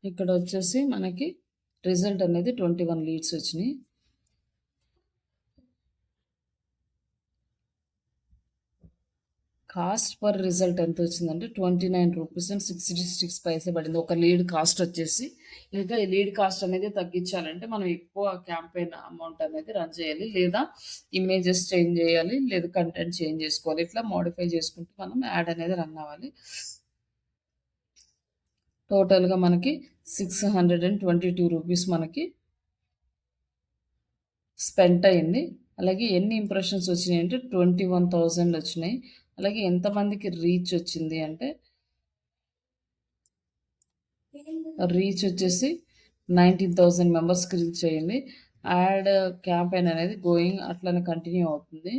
ఇక్కడ వచ్చేసి మనకి రిజల్ట్ అనేది 21 లీడ్స్ వచ్చినాయి. కాస్ట్ పర్ రిజల్ట్ ఎంత వచ్చిందంటే 29 రూపీస్ అండ్ 66 పైసే పడింది ఒక లీడ్ కాస్ట్ వచ్చేసి. ఇంకా ఈ లీడ్ కాస్ట్ అనేది తగ్గించాలంటే మనం ఎక్కువ క్యాంపెయిన్ అమౌంట్ అనేది రన్ చేయాలి, లేదా ఇమేజెస్ చేంజ్ చేయాలి, లేదా కంటెంట్ చేంజ్ చేసుకోవాలి. ఇట్లా మోడిఫై చేసుకుంటూ మనం యాడ్ అనేది రన్ అవ్వాలి. టోటల్గా మనకి 622 రూపీస్ మనకి స్పెంట్ అయింది. అలాగే ఎన్ని ఇంప్రెషన్స్ వచ్చినాయి అంటే 21,000 వచ్చినాయి. అలాగే ఎంతమందికి రీచ్ వచ్చింది అంటే రీచ్ వచ్చేసి 19,000 మెంబర్స్కి రీచ్ అయ్యింది. యాడ్ క్యాంపెయిన్ అనేది గోయింగ్ అట్లనే కంటిన్యూ అవుతుంది.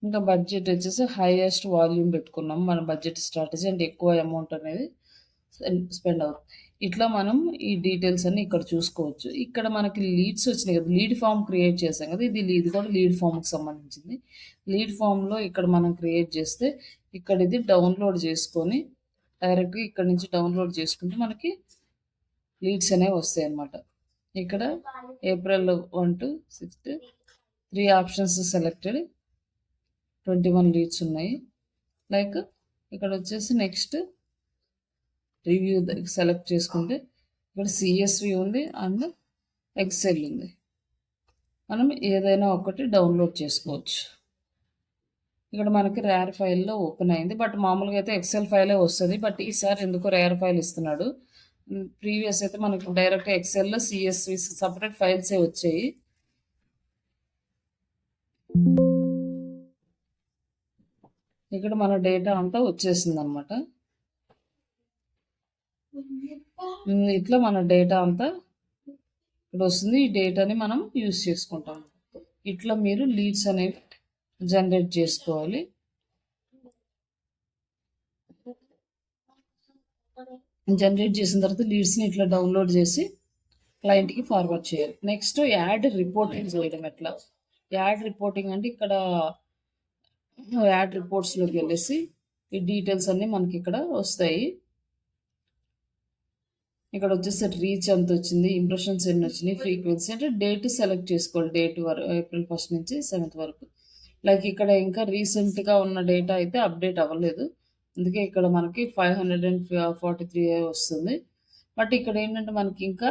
ఇంకా బడ్జెట్ వచ్చేసి హైయెస్ట్ వాల్యూమ్ పెట్టుకున్నాం మన బడ్జెట్ స్ట్రాటజీ, అంటే ఎక్కువ అమౌంట్ అనేది స్పెండ్ అవుతుంది. ఇట్లా మనం ఈ డీటెయిల్స్ అన్ని ఇక్కడ చూసుకోవచ్చు. ఇక్కడ మనకి లీడ్స్ వచ్చినాయి కదా, లీడ్ ఫామ్ క్రియేట్ చేసాం కదా, ఇది కూడా లీడ్ ఫామ్కి సంబంధించింది. లీడ్ ఫామ్లో ఇక్కడ మనం క్రియేట్ చేస్తే ఇక్కడ ఇది డౌన్లోడ్ చేసుకొని డైరెక్ట్గా ఇక్కడ నుంచి డౌన్లోడ్ చేసుకుంటే మనకి లీడ్స్ అనేవి వస్తాయి అన్నమాట. ఇక్కడ April 1 to 6 3 options selected 21 leads ఉన్నాయి. లైక్ ఇక్కడ వచ్చేసి నెక్స్ట్ రివ్యూ సెలెక్ట్ చేసుకుంటే ఇక్కడ సిఎస్వి ఉంది అండ్ ఎక్సెల్ ఉంది. మనం ఏదైనా ఒకటి డౌన్లోడ్ చేసుకోవచ్చు. ఇక్కడ మనకి రేర్ ఫైల్లో ఓపెన్ అయింది, బట్ మామూలుగా అయితే ఎక్సెల్ ఫైలే వస్తుంది, బట్ ఈసారి ఎందుకో రేర్ ఫైల్ ఇస్తున్నాడు. ప్రీవియస్ అయితే మనకి డైరెక్ట్ ఎక్సెల్లో సిఎస్వి సపరేట్ ఫైల్సే వచ్చాయి. ఇక్కడ మన డేటా అంతా వచ్చేసింది అనమాట. ఇట్లా మన డేటా అంతా ఇక్కడ వస్తుంది. ఈ డేటాని మనం యూజ్ చేసుకుంటాం. ఇట్లా మీరు లీడ్స్ అనేవి జనరేట్ చేసుకోవాలి. జనరేట్ చేసిన తర్వాత లీడ్స్ని ఇట్లా డౌన్లోడ్ చేసి క్లయింట్కి ఫార్వర్డ్ చేయాలి. నెక్స్ట్ యాడ్ రిపోర్టింగ్ చేయడం ఎట్లా. యాడ్ రిపోర్టింగ్ అంటే ఇక్కడ యాడ్ రిపోర్ట్స్లోకి వెళ్ళేసి ఈ డీటెయిల్స్ అన్నీ మనకి ఇక్కడ వస్తాయి. ఇక్కడ వచ్చేసి రీచ్ ఎంత వచ్చింది, ఇంప్రెషన్స్ ఎన్ని వచ్చినాయి, ఫ్రీక్వెన్సీ అంటే డేట్ సెలెక్ట్ చేసుకోవాలి. డేట్ వరకు ఏప్రిల్ 1 నుంచి 7 వరకు. లైక్ ఇక్కడ ఇంకా రీసెంట్గా ఉన్న డేటా అయితే అప్డేట్ అవ్వలేదు, అందుకే ఇక్కడ మనకి 543 వస్తుంది. బట్ ఇక్కడ ఏంటంటే మనకి ఇంకా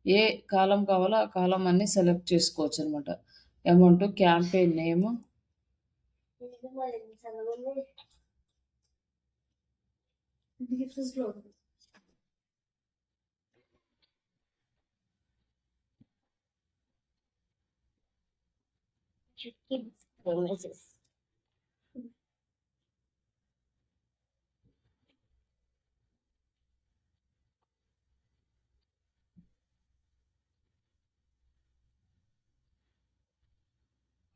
ఏ కాలం కావాలో ఆ కాలం అన్ని సెలెక్ట్ చేసుకోవచ్చు అనమాట. అమౌంట్, క్యాంపెయిన్ నేమ్,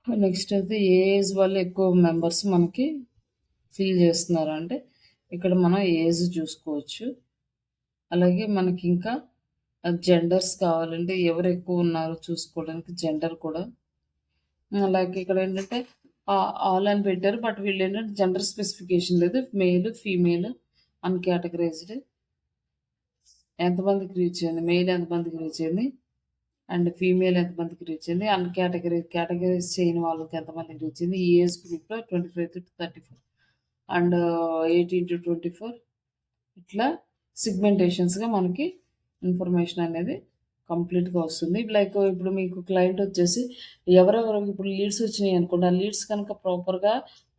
నెక్స్ట్ అయితే ఏ ఏజ్ వాళ్ళు ఎక్కువ మెంబర్స్ మనకి ఫిల్ చేస్తున్నారు అంటే ఇక్కడ మనం ఏజ్ చూసుకోవచ్చు. అలాగే మనకి ఇంకా జెండర్స్ కావాలంటే ఎవరు ఎక్కువ ఉన్నారో చూసుకోవడానికి జెండర్ కూడా. అలాగే ఇక్కడ ఏంటంటే ఆల్ అని పెట్టారు. బట్ వీళ్ళు ఏంటంటే జెండర్ స్పెసిఫికేషన్ లేదు. మేల్, ఫీమేల్ అన్‌కేటగరైజ్డ్ ఎంతమందికి రీచ్ అయింది, మెయిల్ ఎంతమందికి రీచ్ అయింది అండ్ ఫీమేల్ ఎంతమందికి రీచ్ అయింది, కేటగరైజ్ చేయని వాళ్ళకి ఎంతమందికి రీచ్ అయింది. ఈ ఏజ్ గ్రూప్‌లో 25-34 అండ్ 18-24 ఇట్లా సిగ్మెంటేషన్స్‌గా మనకి ఇన్ఫర్మేషన్ అనేది కంప్లీట్‌గా వస్తుంది. లైక్ ఇప్పుడు మీకు క్లయింట్ వచ్చేసి ఎవరెవరు ఇప్పుడు లీడ్స్ వచ్చినాయి అనుకోండి. ఆ లీడ్స్ కనుక ప్రాపర్‌గా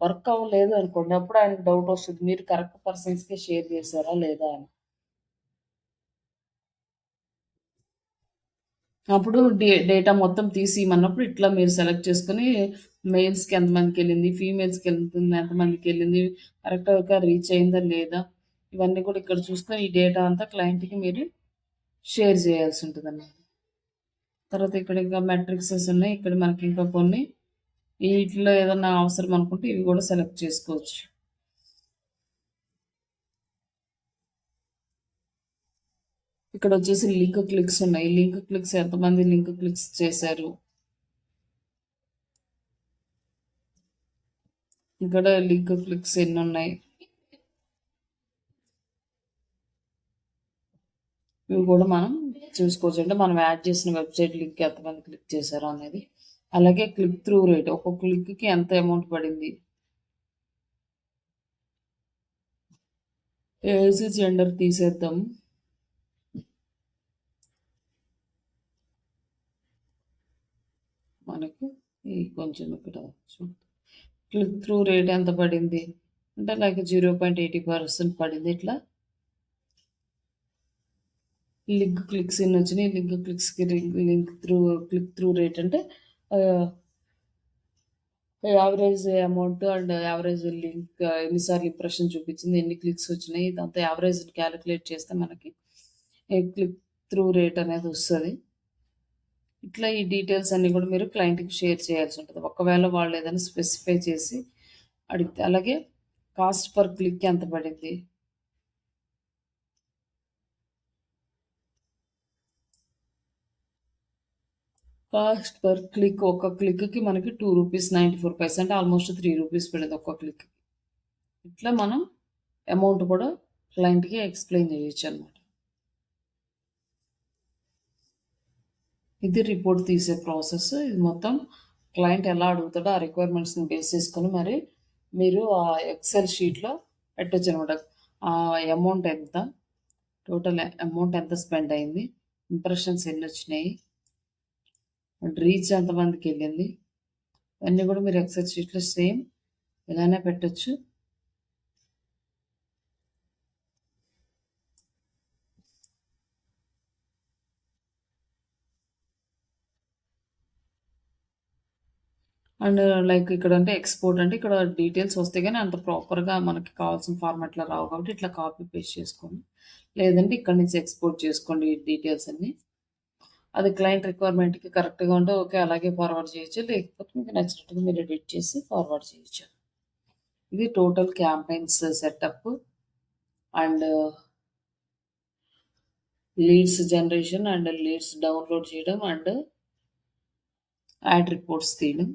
వర్క్ అవ్వలేదు అనుకోండి. అప్పుడు ఆయనకు డౌట్ వస్తుంది. మీరు కరెక్ట్ పర్సన్స్‌కే షేర్ చేశారా లేదా అని. అప్పుడు డేటా మొత్తం తీసి ఇమ్మన్నప్పుడు ఇట్లా మీరు సెలెక్ట్ చేసుకొని మెయిల్స్‌కి ఎంతమందికి వెళ్ళింది, ఫీమేల్స్‌కి ఎంతమందికి వెళ్ళింది, కరెక్ట్‌గా రీచ్ అయిందా లేదా, ఇవన్నీ కూడా ఇక్కడ చూసుకొని ఈ డేటా అంతా క్లయింట్‌కి మీరు షేర్ చేయాల్సి ఉంటుందన్నమాట. తర్వాత ఇక్కడ ఇంకా మెట్రిక్సెస్ ఉన్నాయి. ఇక్కడ మనకి ఇంకా కొన్ని వీటిలో ఏదన్నా అవసరం అనుకుంటే ఇవి కూడా సెలెక్ట్ చేసుకోవచ్చు. ఇక్కడ వచ్చేసి లింక్ క్లిక్స్ ఉన్నాయి. లింక్ క్లిక్స్ ఎంతమంది లింక్ క్లిక్స్ చేశారు, ఇక్కడ లింక్ క్లిక్స్ ఎన్ని ఉన్నాయి, ఇవి కూడా మనం చూసుకోవచ్చు. అంటే మనం యాడ్ చేసిన వెబ్సైట్ లింక్ ఎంతమంది క్లిక్ చేశారు అనేది. అలాగే క్లిక్ త్రూ రేట్, ఒక్కొక్క క్లిక్కి ఎంత అమౌంట్ పడింది, ఏజ్ జెండర్ తీసేద్దాం. మనకు ఈ కొంచెం ఇక్కడ క్లిక్ త్రూ రేట్ ఎంత పడింది అంటే లైక్ 0.80% పడింది. ఇట్లా లింక్ క్లిక్స్ ఎన్ని వచ్చినాయి, లింక్ క్లిక్స్కి క్లిక్ త్రూ రేట్ అంటే average amount and average link ఎన్నిసార్లు ఇంప్రెషన్ చూపించింది, ఎన్ని క్లిక్స్ వచ్చినాయి, ఇదంతా యావరేజ్ క్యాలిక్యులేట్ చేస్తే మనకి క్లిక్ త్రూ రేట్ అనేది వస్తుంది. ఇట్లా ఈ డీటెయిల్స్ అన్నీ కూడా మీరు క్లయింట్కి షేర్ చేయాల్సి ఉంటుంది ఒకవేళ వాళ్ళు ఏదైనా స్పెసిఫై చేసి అడిగితే. అలాగే కాస్ట్ పర్ క్లిక్ ఎంత పడింది, కాస్ట్ పర్ క్లిక్ ఒక క్లిక్కి మనకి ₹2.94 అంటే ఆల్మోస్ట్ ₹3 పడింది ఒక్క క్లిక్. ఇట్లా మనం అమౌంట్ కూడా క్లయింట్కి ఎక్స్ప్లెయిన్ చేయొచ్చు అనమాట. ఇది రిపోర్ట్ తీసే ప్రాసెస్. ఇది మొత్తం క్లయింట్ ఎలా అడుగుతాడో ఆ రిక్వైర్మెంట్స్ని బేస్ చేసుకొని మరి మీరు ఆ ఎక్సెల్ షీట్లో పెట్టచ్చు అనమాట. ఆ అమౌంట్ ఎంత, టోటల్ అమౌంట్ ఎంత స్పెండ్ అయింది, ఇంప్రెషన్స్ ఎన్ని వచ్చినాయి, రీచ్ ఎంతమందికి వెళ్ళింది, అన్నీ కూడా మీరు ఎక్సెల్ షీట్లో సేమ్ ఇలానే పెట్టచ్చు. అండ్ లైక్ ఇక్కడ అంటే ఎక్స్పోర్ట్ అంటే ఇక్కడ డీటెయిల్స్ వస్తే కానీ అంత ప్రాపర్గా మనకి కావాల్సిన ఫార్మాట్లో రావు కాబట్టి ఇట్లా కాపీ పేస్ట్ చేసుకోండి. లేదంటే ఇక్కడ నుంచి ఎక్స్పోర్ట్ చేసుకోండి ఈ డీటెయిల్స్ అన్ని. అది క్లయింట్ రిక్వైర్మెంట్కి కరెక్ట్గా ఉంటే ఓకే అలాగే ఫార్వర్డ్ చేయొచ్చు, లేకపోతే మీకు నచ్చినట్టుగా మీరు ఎడిట్ చేసి ఫార్వర్డ్ చేయొచ్చు. ఇది total campaigns setup and leads generation and leads download చేయడం అండ్ యాడ్ రిపోర్ట్స్ తీయడం.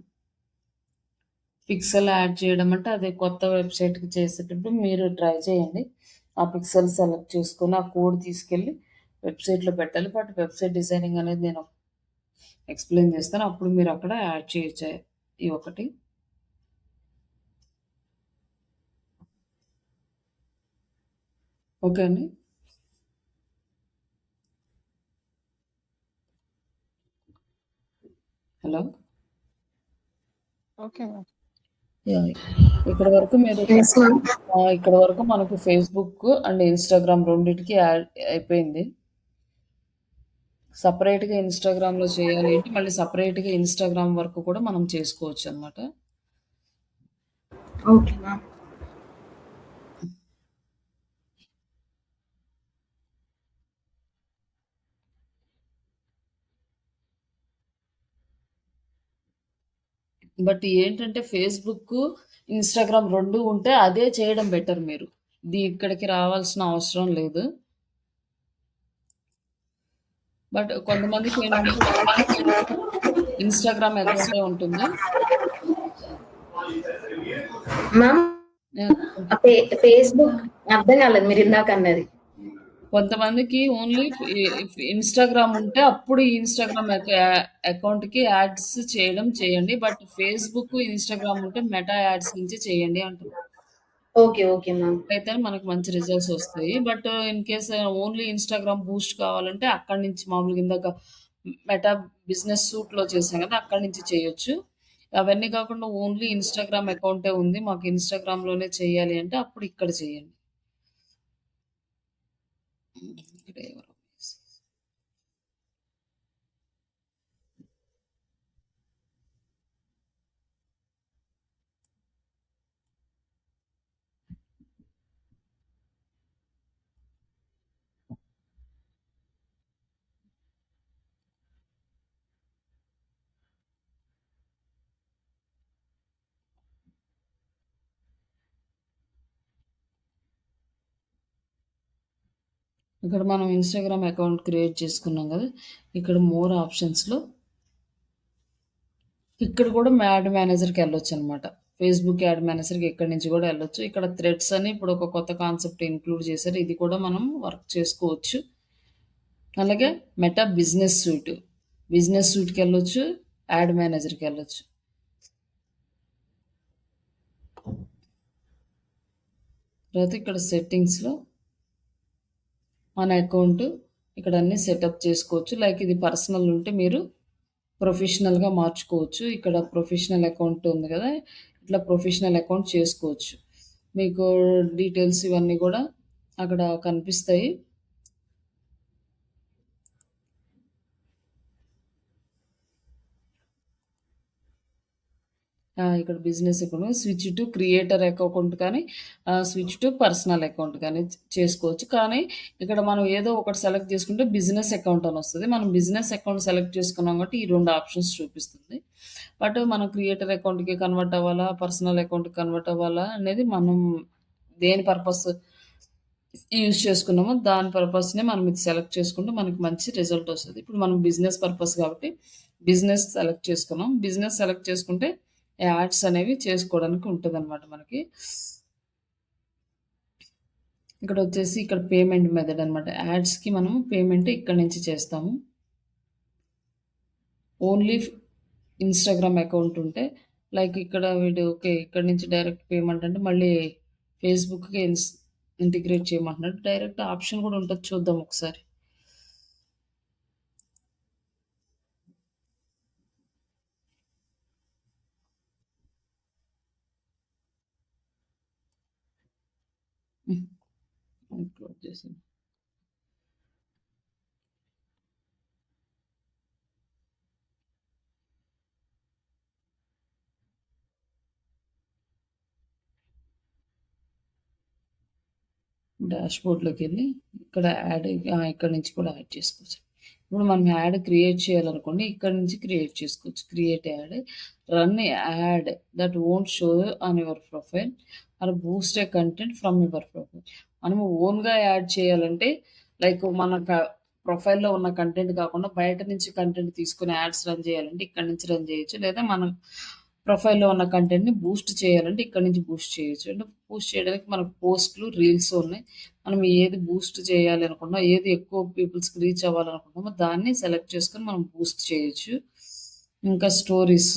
పిక్సెల్ యాడ్ చేయడం అంటే అదే కొత్త వెబ్సైట్కి చేసేటప్పుడు మీరు ట్రై చేయండి. ఆ పిక్సెల్ సెలెక్ట్ చేసుకొని ఆ కోడ్ తీసుకెళ్ళి వెబ్సైట్లో పెట్టాలి. బట్ వెబ్సైట్ డిజైనింగ్ అనేది నేను ఎక్స్ప్లెయిన్ చేస్తాను, అప్పుడు మీరు అక్కడ యాడ్ చేయొచ్చు ఈ ఒకటి. ఓకే అండి. Hello, okay ma'am. ఇక్కడ వరకు మీరు Yes, ma'am. ఇక్కడ వరకు మనకు ఫేస్బుక్ అండ్ ఇన్స్టాగ్రామ్ రెండింటికి యాడ్ అయిపోయింది. సపరేట్గా ఇన్స్టాగ్రామ్లో చేయాలి అంటే మళ్ళీ సపరేట్గా ఇన్స్టాగ్రామ్ వరకు కూడా మనం చేసుకోవచ్చు అనమాట. Okay, ma'am. బట్ ఏంటంటే ఫేస్‌బుక్, ఇన్‌స్టాగ్రామ్ 2 ఉంటే అదే చేయడం బెటర్ మీరు. ఇక్కడికి రావాల్సిన అవసరం లేదు. బట్ కొంతమందికేంటంటే ఇన్‌స్టాగ్రామ్ అకౌంటే ఉంటుంది. Ma'am yeah! ఫేస్‌బుక్ అర్థం కాలేదు మీరిందాకన్నది. కొంతమందికి ఓన్లీ ఇన్‌స్టాగ్రామ్ ఉంటే అప్పుడు ఈ ఇన్‌స్టాగ్రామ్ అకౌంట్‌కి యాడ్స్ చేయడం చేయండి. బట్ ఫేస్‌బుక్, ఇన్‌స్టాగ్రామ్ ఉంటే మెటా యాడ్స్ నుంచి చేయండి అంటున్నా. ఓకే. Okay ma'am. అయితే మనకు మంచి రిజల్ట్స్ వస్తాయి. But in case only Instagram Boost కావాలంటే అక్కడి నుంచి మామూలుగా ఇందాక మెటా బిజినెస్ సూట్‌లో చేశాం కదా! అక్కడి నుంచి చేయొచ్చు. అవన్నీ కాకుండా ఓన్లీ ఇన్‌స్టాగ్రామ్ అకౌంటే ఉంది. మాకు ఇన్‌స్టాగ్రామ్‌లోనే చేయాలి అంటే అప్పుడు ఇక్కడ చేయండి. ఇక్కడ ఎవరో ఇక్కడ మనం ఇన్‌స్టాగ్రామ్ అకౌంట్ క్రియేట్ చేసుకున్నాం కదా! ఇక్కడ మోర్ ఆప్షన్స్‌లో ఇక్కడ కూడా యాడ్ మేనేజర్‌కి వెళ్ళొచ్చనమాట. ఫేస్‌బుక్ యాడ్ మేనేజర్‌కి ఇక్కడి నుంచి కూడా వెళ్ళొచ్చు. ఇక్కడ థ్రెడ్స్ అని ఇప్పుడు ఒక కొత్త కాన్సెప్ట్ ఇంక్లూడ్ చేశారు. ఇది కూడా మనం వర్క్ చేసుకోవచ్చు. అలాగే మెటా బిజినెస్ సూట్. బిజినెస్ సూట్‌కి వెళ్ళొచ్చు. యాడ్ మేనేజర్‌కి వెళ్ళొచ్చు. తర్వాత ఇక్కడ సెట్టింగ్స్‌లో మన అకౌంట్ ఇక్కడ అన్నీ సెటప్ చేసుకోవచ్చు. లైక్ ఇది పర్సనల్ ఉంటే మీరు ప్రొఫెషనల్‌గా మార్చుకోవచ్చు. ఇక్కడ ప్రొఫెషనల్ అకౌంట్ ఉంది కదా! ఇట్లా ప్రొఫెషనల్ అకౌంట్ చేసుకోవచ్చు. మీకు డీటెయిల్స్ ఇవన్నీ కూడా అక్కడ కనిపిస్తాయి. ఇక్కడ business account switch to creator account కానీ, స్విచ్ టు పర్సనల్ అకౌంట్ కానీ చేసుకోవచ్చు. కానీ ఇక్కడ మనం ఏదో ఒకటి సెలెక్ట్ చేసుకుంటే బిజినెస్ అకౌంట్ అని వస్తది. మనం బిజినెస్ అకౌంట్ సెలెక్ట్ చేసుకున్నాం కాబట్టి ఈ 2 ఆప్షన్స్ చూపిస్తుంది. బట్ మనం క్రియేటర్ అకౌంట్‌కి కన్వర్ట్ అవ్వాలా? పర్సనల్ అకౌంట్‌కి కన్వర్ట్ అవ్వాలా? అనేది మనం దేని పర్పస్ యూజ్ చేసుకున్నామో దాని పర్పస్‌ని మనం ఇది సెలెక్ట్ చేసుకుంటే మనకి మంచి రిజల్ట్ వస్తది. ఇప్పుడు మనం బిజినెస్ పర్పస్ కాబట్టి బిజినెస్ సెలెక్ట్ చేసుకున్నాం. బిజినెస్ సెలెక్ట్ చేసుకుంటే యాడ్స్ అనేవి చేసుకోవడానికి ఉంటదనమాట మనకి. ఇక్కడొచ్చేసి ఇక్కడ పేమెంట్ మెథడ్ అనమాట. యాడ్స్‌కి మనము పేమెంట్ ఇక్కడి నుంచి చేస్తాము. ఓన్లీ ఇన్‌స్టాగ్రామ్ అకౌంట్ ఉంటే లైక్ ఇక్కడ వీడు ఓకే. ఇక్కడి నుంచి డైరెక్ట్ పేమెంట్ అంటే మళ్ళీ ఫేస్‌బుక్‌కి ఇంటిగ్రేట్ చేయమంటున్నాడు. డైరెక్ట్ ఆప్షన్ కూడా ఉంటది చూద్దాం ఒకసారి. క్లోజ్ చేసాను. డాష్‌బోర్డ్‌లోకెళ్ళి ఇక్కడ ఇక్కడి నుంచి కూడా యాడ్ చేసుకోవచ్చు. ఇప్పుడు మనం యాడ్ క్రియేట్ చేయాలనుకోండి ఇక్కడి నుంచి క్రియేట్ చేసుకోవచ్చు. Create add, run add that won't show on your profile are Boost A content from your profile. మనము ఓన్‌గా యాడ్ చేయాలంటే లైక్ మన ప్రొఫైల్‌లో ఉన్న కంటెంట్ కాకుండా బయట నుంచి కంటెంట్ తీసుకొని యాడ్స్ రన్ చేయాలంటే ఇక్కడి నుంచి రన్ చేయొచ్చు. లేదా మనం ప్రొఫైల్‌లో ఉన్న కంటెంట్‌ని బూస్ట్ చేయాలంటే ఇక్కడి నుంచి బూస్ట్ చేయొచ్చు. అంటే బూస్ట్ చేయడానికి మనకు పోస్ట్‌లు, రీల్స్ ఉన్నాయి. మనం ఏది బూస్ట్ చేయాలి అనుకున్నా, ఏది ఎక్కువ పీపుల్స్‌కి రీచ్ అవ్వాలనుకుంటున్నామో దాన్ని సెలెక్ట్ చేసుకొని మనం బూస్ట్ చేయొచ్చు. ఇంకా స్టోరీస్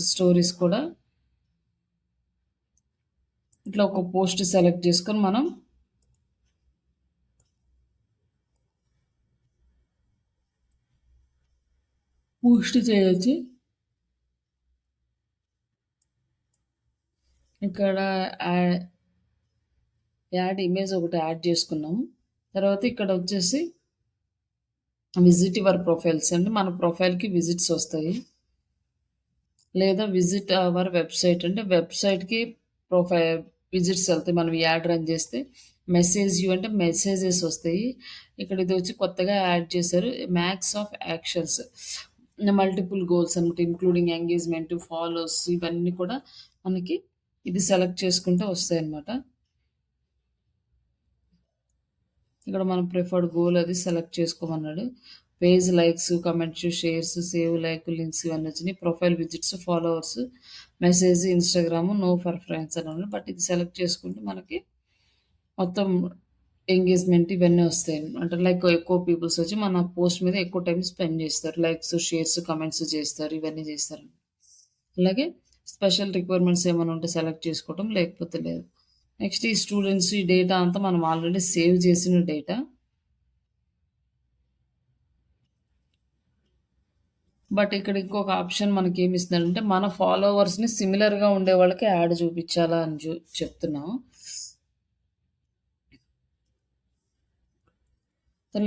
కూడా ఇట్లా ఒక పోస్ట్ సెలెక్ట్ చేసుకొని మనం బూస్ట్ చేయొచ్చు. ఇక్కడ యాడ్ ఇమేజ్ ఒకటి యాడ్ చేసుకున్నాము. తర్వాత ఇక్కడ వచ్చేసి విజిట్ యువర్ ప్రొఫైల్స్ అంటే మన ప్రొఫైల్‌కి విజిట్స్ వస్తాయి. లేదా విజిట్ అవర్ వెబ్‌సైట్ అంటే వెబ్‌సైట్‌కి విజిట్స్ వెళ్తాయి. మనం యాడ్ రన్ చేస్తే మెసేజ్ యూ అంటే మెసేజెస్ వస్తాయి. ఇక్కడ ఇది వచ్చి కొత్తగా యాడ్ చేశారు. Max of actions. Multiple goals అనమాట. ఇంక్లూడింగ్ ఎంగేజ్‌మెంట్, ఫాలోవర్స్ ఇవన్నీ కూడా మనకి ఇది సెలెక్ట్ చేసుకుంటే వస్తాయన్నమాట. ఇక్కడ మనం ప్రిఫర్డ్ గోల్ అది సెలెక్ట్ చేసుకోమన్నాడు. Page likes, comments, shares, save like, links ఇవన్నీ వచ్చినాయి. Profile visits, followers, message, Instagram, no for friends అని ఉంది. బట్ ఇది సెలెక్ట్ చేసుకుంటే మనకి మొత్తం ఎంగేజ్‌మెంట్ ఇవన్నీ వస్తాయి. అంటే లైక్ ఎక్కువ పీపుల్స్ వచ్చి మన పోస్ట్ మీద ఎక్కువ టైమ్ స్పెండ్ చేస్తారు. లైక్స్, షేర్స్, కమెంట్స్ చేస్తారు. ఇవన్నీ చేస్తారు. అలాగే స్పెషల్ రిక్వైర్మెంట్స్ ఏమైనా ఉంటే సెలెక్ట్ చేసుకోవటం, లేకపోతే లేదు. నెక్స్ట్ ఈ స్టూడెంట్స్ ఈ డేటా అంతా మనం ఆల్రెడీ సేవ్ చేసిన డేటా. బట్ ఇక్కడ ఇంకొక ఆప్షన్ మనకి ఏమి ఇస్తున్నాడంటే మన ఫాలోవర్స్ని సిమిలర్గా ఉండే వాళ్ళకి యాడ్ చూపించాలా అని చెప్తున్నాం.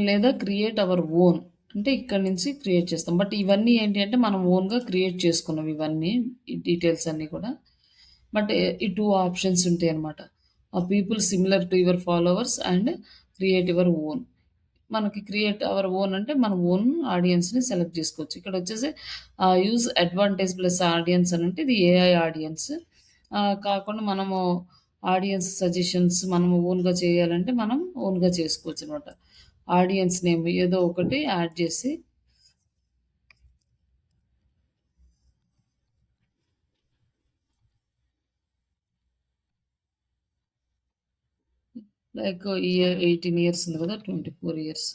లేదా క్రియేట్ అవర్ ఓన్ అంటే ఇక్కడ నుంచి క్రియేట్ చేస్తాం. బట్ ఇవన్నీ ఏంటి అంటే మనం ఓన్గా క్రియేట్ చేసుకున్నాం ఇవన్నీ ఈ డీటెయిల్స్ అన్నీ కూడా. బట్ ఈ 2 ఆప్షన్స్ ఉంటాయి అన్నమాట. ఆ people similar to your followers and create your own. మనకి క్రియేట్ అవర్ ఓన్ అంటే మన ఓన్ ఆడియన్స్ని సెలెక్ట్ చేసుకోవచ్చు. ఇక్కడ వచ్చేసి యూజ్ అడ్వాంటేజ్ ప్లస్ ఆడియన్స్ అని అంటే ఇది ఏఐ ఆడియన్స్ కాకుండా మనము ఆడియన్స్ సజెషన్స్ మనం ఓన్గా చేయాలంటే మనం ఓన్గా చేసుకోవచ్చు అనమాట. ఆడియన్స్ నేమ్ ఏదో ఒకటి యాడ్ చేసి లైక్ ఇయర్ 18 ఇయర్స్ ఉంది కదా, 24 ఇయర్స్.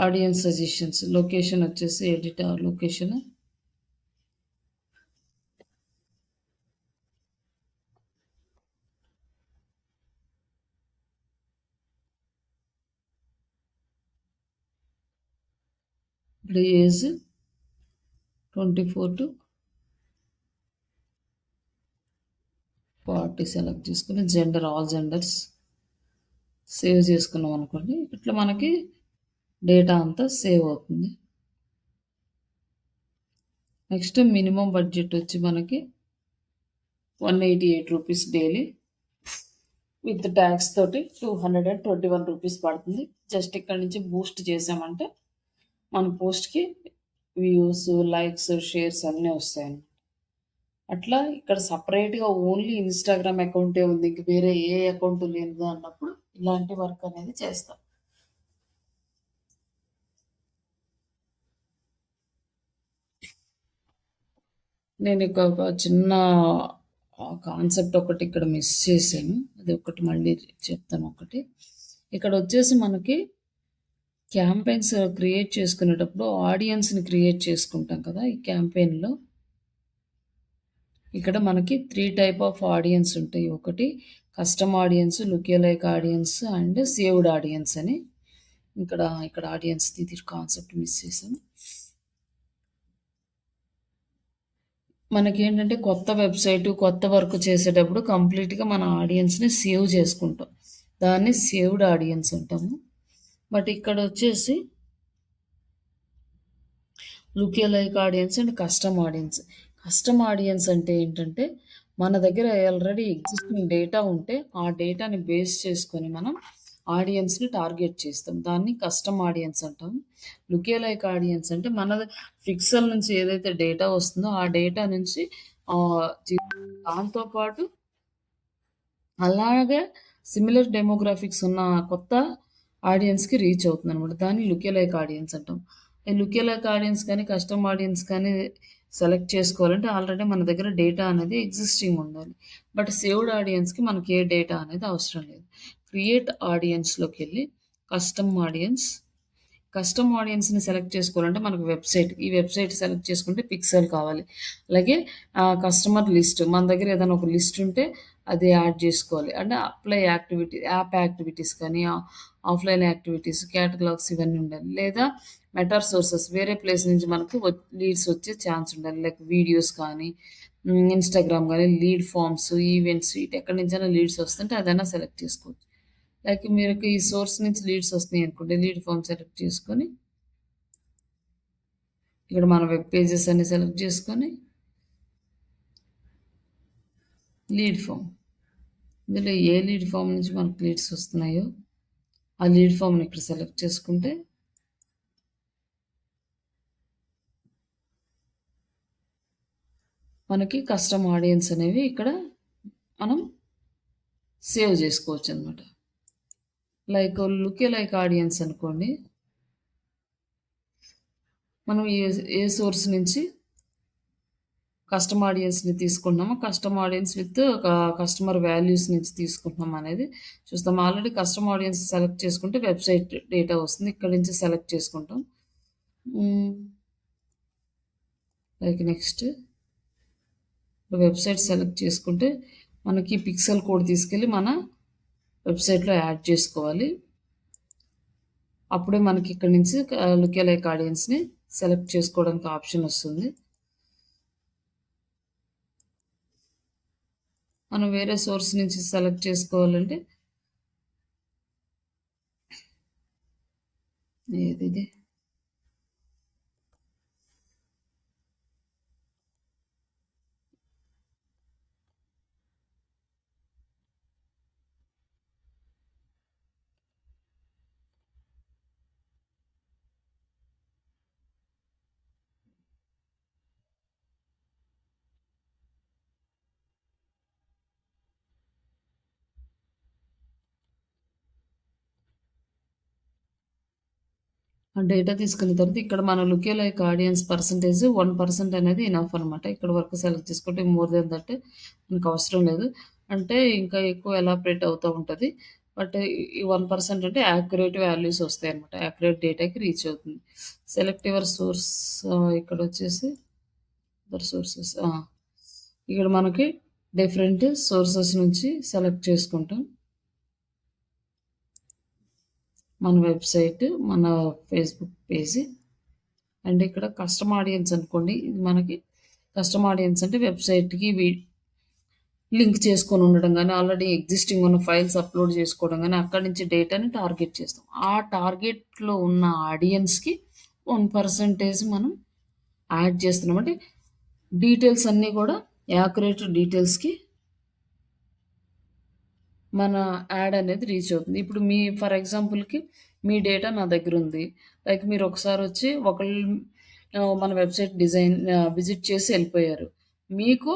ఆడియన్స్ సజెషన్స్, లొకేషన్ వచ్చేసి ఎడిట్ లొకేషన్. ఇప్పుడు ఏజ్ 24 to 40 సెలెక్ట్ చేసుకుని జెండర్ ఆల్ జెండర్స్ సేవ్ చేసుకున్నాం అనుకోండి. ఇట్లా మనకి డేటా అంతా సేవ్ అవుతుంది. నెక్స్ట్ మినిమం బడ్జెట్ వచ్చి మనకి 188 రూపీస్ డైలీ విత్ ట్యాక్స్ తోటి 221 రూపీస్ పడుతుంది. జస్ట్ ఇక్కడ నుంచి బూస్ట్ చేసామంటే మన పోస్ట్కి వ్యూస్, లైక్స్, షేర్స్ అన్నీ వస్తాయి. అట్లా ఇక్కడ సపరేట్గా ఓన్లీ ఇన్స్టాగ్రామ్ అకౌంటే ఉంది, ఇంక వేరే ఏ అకౌంట్ లేదు అన్నప్పుడు ఇలాంటి వర్క్ అనేది చేస్తాం. నేను ఒక చిన్న కాన్సెప్ట్ ఒకటి ఇక్కడ మిస్ చేశాను, అది ఒకటి మళ్ళీ చెప్తాను. ఒకటి ఇక్కడ వచ్చేసి మనకి క్యాంపెయిన్స్ క్రియేట్ చేసుకునేటప్పుడు ఆడియన్స్ని క్రియేట్ చేసుకుంటాం కదా. ఈ క్యాంపెయిన్లో ఇక్కడ మనకి 3 టైప్ ఆఫ్ ఆడియన్స్ ఉంటాయి. ఒకటి custom audience, look-alike audience and saved audience అని. ఇక్కడ ఆడియన్స్ ఇది కాన్సెప్ట్ మిస్ చేశాను. మనకేంటంటే కొత్త వెబ్సైట్, కొత్త వర్క్ చేసేటప్పుడు కంప్లీట్గా మన ఆడియన్స్ని సేవ్ చేసుకుంటాం, దాన్ని సేవ్డ్ ఆడియన్స్ అంటాము. బట్ ఇక్కడ వచ్చేసి look-alike audience and custom audience. Custom audience అంటే ఏంటంటే మన దగ్గర ఆల్రెడీ ఎగ్జిస్టింగ్ డేటా ఉంటే ఆ డేటాని బేస్ చేసుకొని మనం ఆడియన్స్ని టార్గెట్ చేస్తాం, దాన్ని కస్టమ్ ఆడియన్స్ అంటాం. లుక్-అలైక్ ఆడియన్స్ అంటే మన పిక్సెల్ నుంచి ఏదైతే డేటా వస్తుందో ఆ డేటా నుంచి దాంతోపాటు అలాగే సిమిలర్ డెమోగ్రాఫిక్స్ ఉన్న కొత్త ఆడియన్స్కి రీచ్ అవుతుంది అనమాట. దాన్ని లుక్-అలైక్ ఆడియన్స్ అంటాం. ఈ లుక్-అలైక్ ఆడియన్స్ కానీ కస్టమ్ ఆడియన్స్ కానీ సెలెక్ట్ చేసుకోవాలంటే ఆల్రెడీ మన దగ్గర డేటా అనేది ఎగ్జిస్టింగ్ ఉండాలి. బట్ సేవ్డ్ ఆడియన్స్కి మనకి ఏ డేటా అనేది అవసరం లేదు. క్రియేట్ ఆడియన్స్లోకి వెళ్ళి కస్టమ్ ఆడియన్స్ని సెలెక్ట్ చేసుకోవాలంటే మనకు ఈ వెబ్సైట్ సెలెక్ట్ చేసుకుంటే పిక్సెల్ కావాలి. అలాగే కస్టమర్ లిస్ట్, మన దగ్గర ఏదైనా ఒక లిస్ట్ ఉంటే అది యాడ్ చేసుకోవాలి. అంటే అప్లై యాప్ యాక్టివిటీస్ కానీ ఆఫ్లైన్ యాక్టివిటీస్, క్యాటలాగ్స్ ఇవన్నీ ఉండాలి. లేదా మెటా సోర్సెస్, వేరే ప్లేస్ నుంచి మనకు లీడ్స్ వచ్చే ఛాన్స్ ఉండాలి. లైక్ వీడియోస్ కానీ ఇన్స్టాగ్రామ్ కానీ లీడ్ ఫామ్స్, ఈవెంట్స్, ఇటు ఎక్కడి నుంచైనా లీడ్స్ వస్తుంటే అదైనా సెలెక్ట్ చేసుకోవచ్చు. లైక్ మీరు ఈ సోర్స్ నుంచి లీడ్స్ వస్తున్నాయి అనుకోండి, లీడ్ ఫామ్ సెలెక్ట్ చేసుకొని ఇక్కడ మన వెబ్ పేజెస్ అన్ని సెలెక్ట్ చేసుకొని లీడ్ ఫామ్, ఇందులో ఏ లీడ్ ఫామ్ నుంచి మనకు లీడ్స్ వస్తున్నాయో ఆ లీడ్ ఫామ్ని ఇక్కడ సెలెక్ట్ చేసుకుంటే మనకి కస్టమ్ ఆడియన్స్ అనేవి ఇక్కడ మనం సేవ్ చేసుకోవచ్చు అనమాట. లైక్ లుకే లైక్ ఆడియన్స్ అనుకోండి, మనం ఏ సోర్స్ నుంచి కస్టమ్ ఆడియన్స్ని తీసుకుంటున్నాము, custom audience with customer values నుంచి తీసుకుంటున్నాం అనేది చూస్తాం. ఆల్రెడీ కస్టమ్ ఆడియన్స్ సెలెక్ట్ చేసుకుంటే వెబ్సైట్ డేటా వస్తుంది, ఇక్కడ నుంచి సెలెక్ట్ చేసుకుంటాం. లైక్ నెక్స్ట్ వెబ్సైట్ సెలెక్ట్ చేసుకుంటే మనకి పిక్సెల్ కోడ్ తీసుకెళ్ళి మన వెబ్సైట్లో యాడ్ చేసుకోవాలి. అప్పుడే మనకి ఇక్కడ నుంచి లుకే లైక్ ఆడియన్స్ని సెలెక్ట్ చేసుకోవడానికి ఆప్షన్ వస్తుంది. మనం వేరే సోర్స్ నుంచి సెలెక్ట్ చేసుకోవాలంటే ఏది ఆ డేటా తీసుకున్న తర్వాత ఇక్కడ మన లుకే లైక్ ఆడియన్స్ పర్సంటేజ్ 1% అనేది ఇనఫ్ అనమాట. ఇక్కడ వరకు సెలెక్ట్ చేసుకుంటే మోర్ దెన్ దట్ మనకు అవసరం లేదు. అంటే ఇంకా ఎక్కువ ఎలాబరేట్ అవుతూ ఉంటుంది. బట్ ఈ 1% అంటే యాక్యురేట్ వాల్యూస్ వస్తాయి అనమాట. యాక్యురేట్ డేటాకి రీచ్ అవుతుంది. సెలెక్ట్ యువర్ సోర్స్, ఇక్కడ వచ్చేసి అదర్ సోర్సెస్, ఇక్కడ మనకి డిఫరెంట్ సోర్సెస్ నుంచి సెలెక్ట్ చేసుకుంటాం. మన వెబ్సైట్, మన ఫేస్బుక్ పేజీ, అండ్ ఇక్కడ కస్టమ్ ఆడియన్స్ అనుకోండి. ఇది మనకి కస్టమ్ ఆడియన్స్ అంటే వెబ్సైట్కి లింక్ చేసుకొని ఉండడం కానీ, ఆల్రెడీ ఎగ్జిస్టింగ్ ఉన్న ఫైల్స్ అప్లోడ్ చేసుకోవడం కానీ, అక్కడి నుంచి డేటాని టార్గెట్ చేస్తాం. ఆ టార్గెట్లో ఉన్న ఆడియన్స్కి 1% మనం యాడ్ చేస్తున్నాం. అంటే డీటెయిల్స్ అన్నీ కూడా యాక్యురేట్ డీటెయిల్స్కి మన యాడ్ అనేది రీచ్ అవుతుంది. ఇప్పుడు ఫర్ ఎగ్జాంపుల్‌కి మీ డేటా నా దగ్గర ఉంది. లైక్ మీరు ఒకసారి వచ్చి మన వెబ్సైట్ విజిట్ చేసి వెళ్ళిపోయారు. మీకు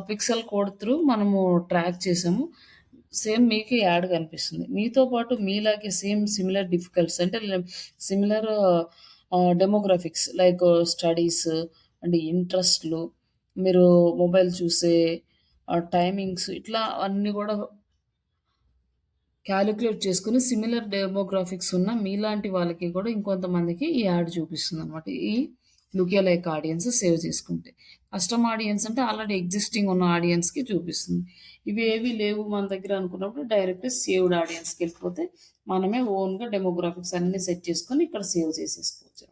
పిక్సెల్ కోడ్ త్రూ మనము ట్రాక్ చేసాము. సేమ్ మీకు యాడ్ కనిపిస్తుంది. మీతో పాటు మీలాగే సేమ్ సిమిలర్ డిఫికల్ట్స్ అంటే similar demographics like studies and ఇంట్రెస్ట్‌లు, మీరు మొబైల్ చూసే టైమింగ్స్, ఇట్లా అన్నీ కూడా క్యాలిక్యులేట్ చేసుకొని సిమిలర్ డెమోగ్రాఫిక్స్ ఉన్న మీలాంటి వాళ్ళకి కూడా ఇంకొంతమందికి ఈ యాడ్ చూపిస్తుందనమాట. ఈ లుకే లైక్ ఆడియన్స్ సేవ్ చేసుకుంటే. కస్టమ్ ఆడియన్స్ అంటే ఆల్రెడీ ఎగ్జిస్టింగ్ ఉన్న ఆడియన్స్‌కి చూపిస్తుంది. ఇవి ఏవి లేవు మన దగ్గర అనుకున్నప్పుడు డైరెక్ట్ సేవ్డ్ ఆడియన్స్‌కి వెళ్ళిపోతే మనమే ఓన్‌గా డెమోగ్రాఫిక్స్ అన్నీ సెట్ చేసుకొని ఇక్కడ సేవ్ చేసేసుకోవచ్చు.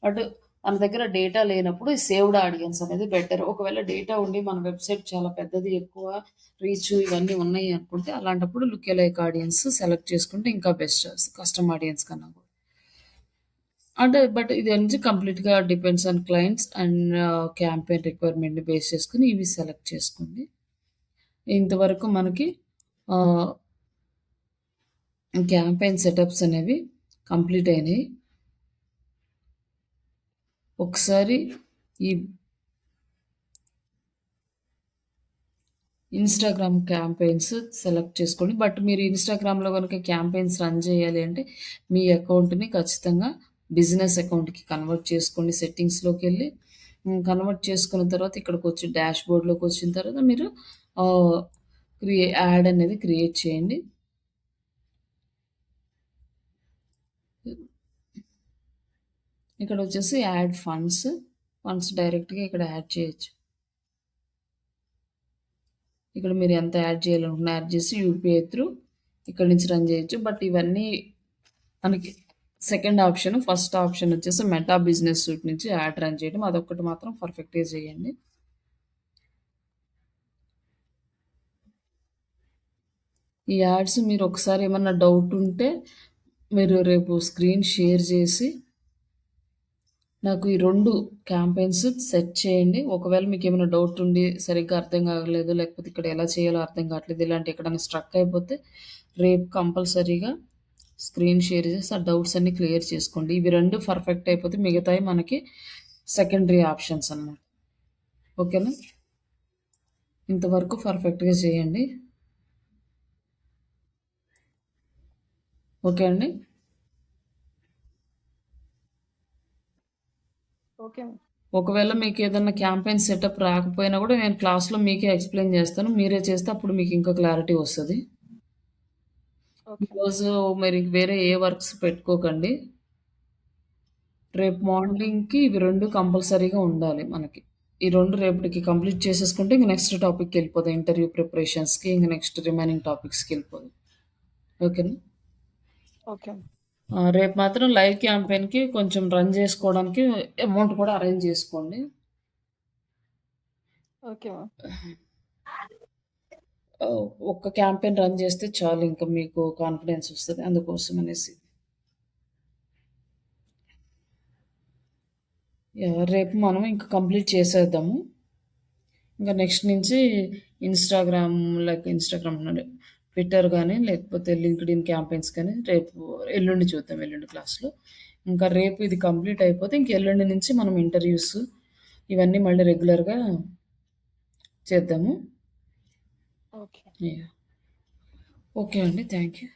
బట్ మన దగ్గర డేటా లేనప్పుడు ఈ సేవ్డ్ ఆడియన్స్ అనేది బెటర్. ఒకవేళ డేటా ఉండి మన వెబ్సైట్ చాలా పెద్దది, ఎక్కువ రీచ్ ఇవన్నీ ఉన్నాయి అనుకుంటే అలాంటప్పుడు లుకే లైక్ ఆడియన్స్ సెలెక్ట్ చేసుకుంటే ఇంకా బెస్ట్ కస్టమ్ ఆడియన్స్ కన్నా కూడా. అంటే బట్ ఇది నుంచి కంప్లీట్‌గా depends on clients and campaign రిక్వైర్మెంట్‌ని బేస్ చేసుకొని ఇవి సెలెక్ట్ చేసుకోండి. ఇంతవరకు మనకి క్యాంపెయిన్ సెటప్స్ అనేవి కంప్లీట్ అయినాయి. ఒకసారి ఈ ఇన్‌స్టాగ్రామ్ క్యాంపెయిన్స్ సెలెక్ట్ చేసుకోండి. బట్ మీరు ఇన్‌స్టాగ్రామ్‌లో గనుక క్యాంపెయిన్స్ రన్ చేయాలి అంటే మీ అకౌంట్‌ని ఖచ్చితంగా బిజినెస్ అకౌంట్‌కి కన్వర్ట్ చేసుకోండి. సెట్టింగ్స్‌లోకెళ్ళి కన్వర్ట్ చేసుకున్న తర్వాత ఇక్కడికొచ్చి డాష్‌బోర్డ్‌లోకి వచ్చిన తర్వాత మీరు ఆహ్, యాడ్ అనేది క్రియేట్ చేయండి. ఇక్కడ వచ్చేసి యాడ్ ఫండ్స్ డైరెక్ట్‌గా ఇక్కడ యాడ్ చేయొచ్చు. ఇక్కడ మీరు ఎంత యాడ్ చేయాలనుకున్నా యాడ్ చేసి యూపీఐ త్రూ ఇక్కడ నుంచి రన్ చేయొచ్చు. బట్ ఇవన్నీ మనకి సెకండ్ ఆప్షన్. ఫస్ట్ ఆప్షన్ వచ్చేసి మెటా బిజినెస్ సూట్ నుంచి యాడ్ రన్ చేయడం. అదొక్కటి మాత్రం పర్ఫెక్ట్‌గా చేయండి. ఈ యాడ్స్ మీరు ఒకసారి ఏమన్నా డౌట్ ఉంటే మీరు రేపు స్క్రీన్ షేర్ చేసి నాకు ఈ 2 క్యాంపెయిన్స్ సెట్ చేయండి. ఒకవేళ మీకేమైనా డౌట్ ఉండి సరిగ్గా అర్థం కావట్లేదు, లేకపోతే ఇక్కడ ఎలా చేయాలో అర్థం కావట్లేదు, ఇలాంటి ఎక్కడైనా స్ట్రక్ అయిపోతే రేపు కంపల్సరీగా స్క్రీన్ షేర్ చేసి ఆ డౌట్స్ అన్నీ క్లియర్ చేసుకోండి. ఇవి 2 పర్ఫెక్ట్ అయిపోతే మిగతాయి మనకి సెకండరీ ఆప్షన్స్ అన్నమాట. ఓకేనా? ఇంతవరకు పర్ఫెక్ట్‌గా చేయండి. ఓకే అండి. Okay ma'am. ఒకవేళ మీకేదన్నా క్యాంపెయిన్ సెటప్ రాకపోయినా గూడా నేను క్లాస్‌లో మీకే ఎక్స్‌ప్లెయిన్ జేస్తాను. మీరే చేస్తే అప్పుడు మీకు ఇంకా క్లారిటీ వస్తది. Okay ma'am. ఈరోజు మీరు ఇంక వేరే ఏ వర్క్స్ పెట్టుకోకండి. రేపు ఓకే. మార్నింగ్‌కి ఇవి 2 కంపల్సరీగా ఉండాలి మనకి. ఈ 2 రేపటికి కంప్లీట్ చేసేసుకుంటే ఇంక నెక్స్ట్ టాపిక్‌కెళ్ళిపోదాం. ఇంటర్వ్యూ ప్రిపరేషన్స్‌కి ఇంక నెక్స్ట్ రిమైనింగ్ టాపిక్స్‌కెళ్ళిపోదాం. ఓకేనా? Okay ma'am. రేపు మాత్రం లైవ్ క్యాంపెయిన్‌కి కొంచెం రన్ జేసుకోవడానికి అమౌంట్ కూడా అరేంజ్ జేసుకోండి. Okay ma'am. ఒక్క క్యాంపెయిన్ రన్ జేస్తే చాలు ఇంక మీకు కాన్ఫిడెన్స్ వస్తది. అందుకోసమనేసి. రేపు మనం ఇంక కంప్లీట్ చేసేద్దాము. ఇంకా నెక్స్ట్ నుంచి ఇన్‌స్టాగ్రామ్ అన్నాను. ట్విట్టర్ గానీ, లేకపోతే లింక్డ్ఇన్ క్యాంపెయిన్స్ కానీ రేపు ఎల్లుండి చూద్దాం ఎల్లుండి క్లాస్‌లో. ఇంకా రేపు ఇది కంప్లీట్ అయిపోతే ఇంక ఎల్లుండి నుంచి మనం ఇంటర్వ్యూస్ ఇవన్నీ మళ్ళీ రెగ్యులర్‌గా చేద్దాము. ఓకే. యాహ్! ఓకే అండి. Thank you.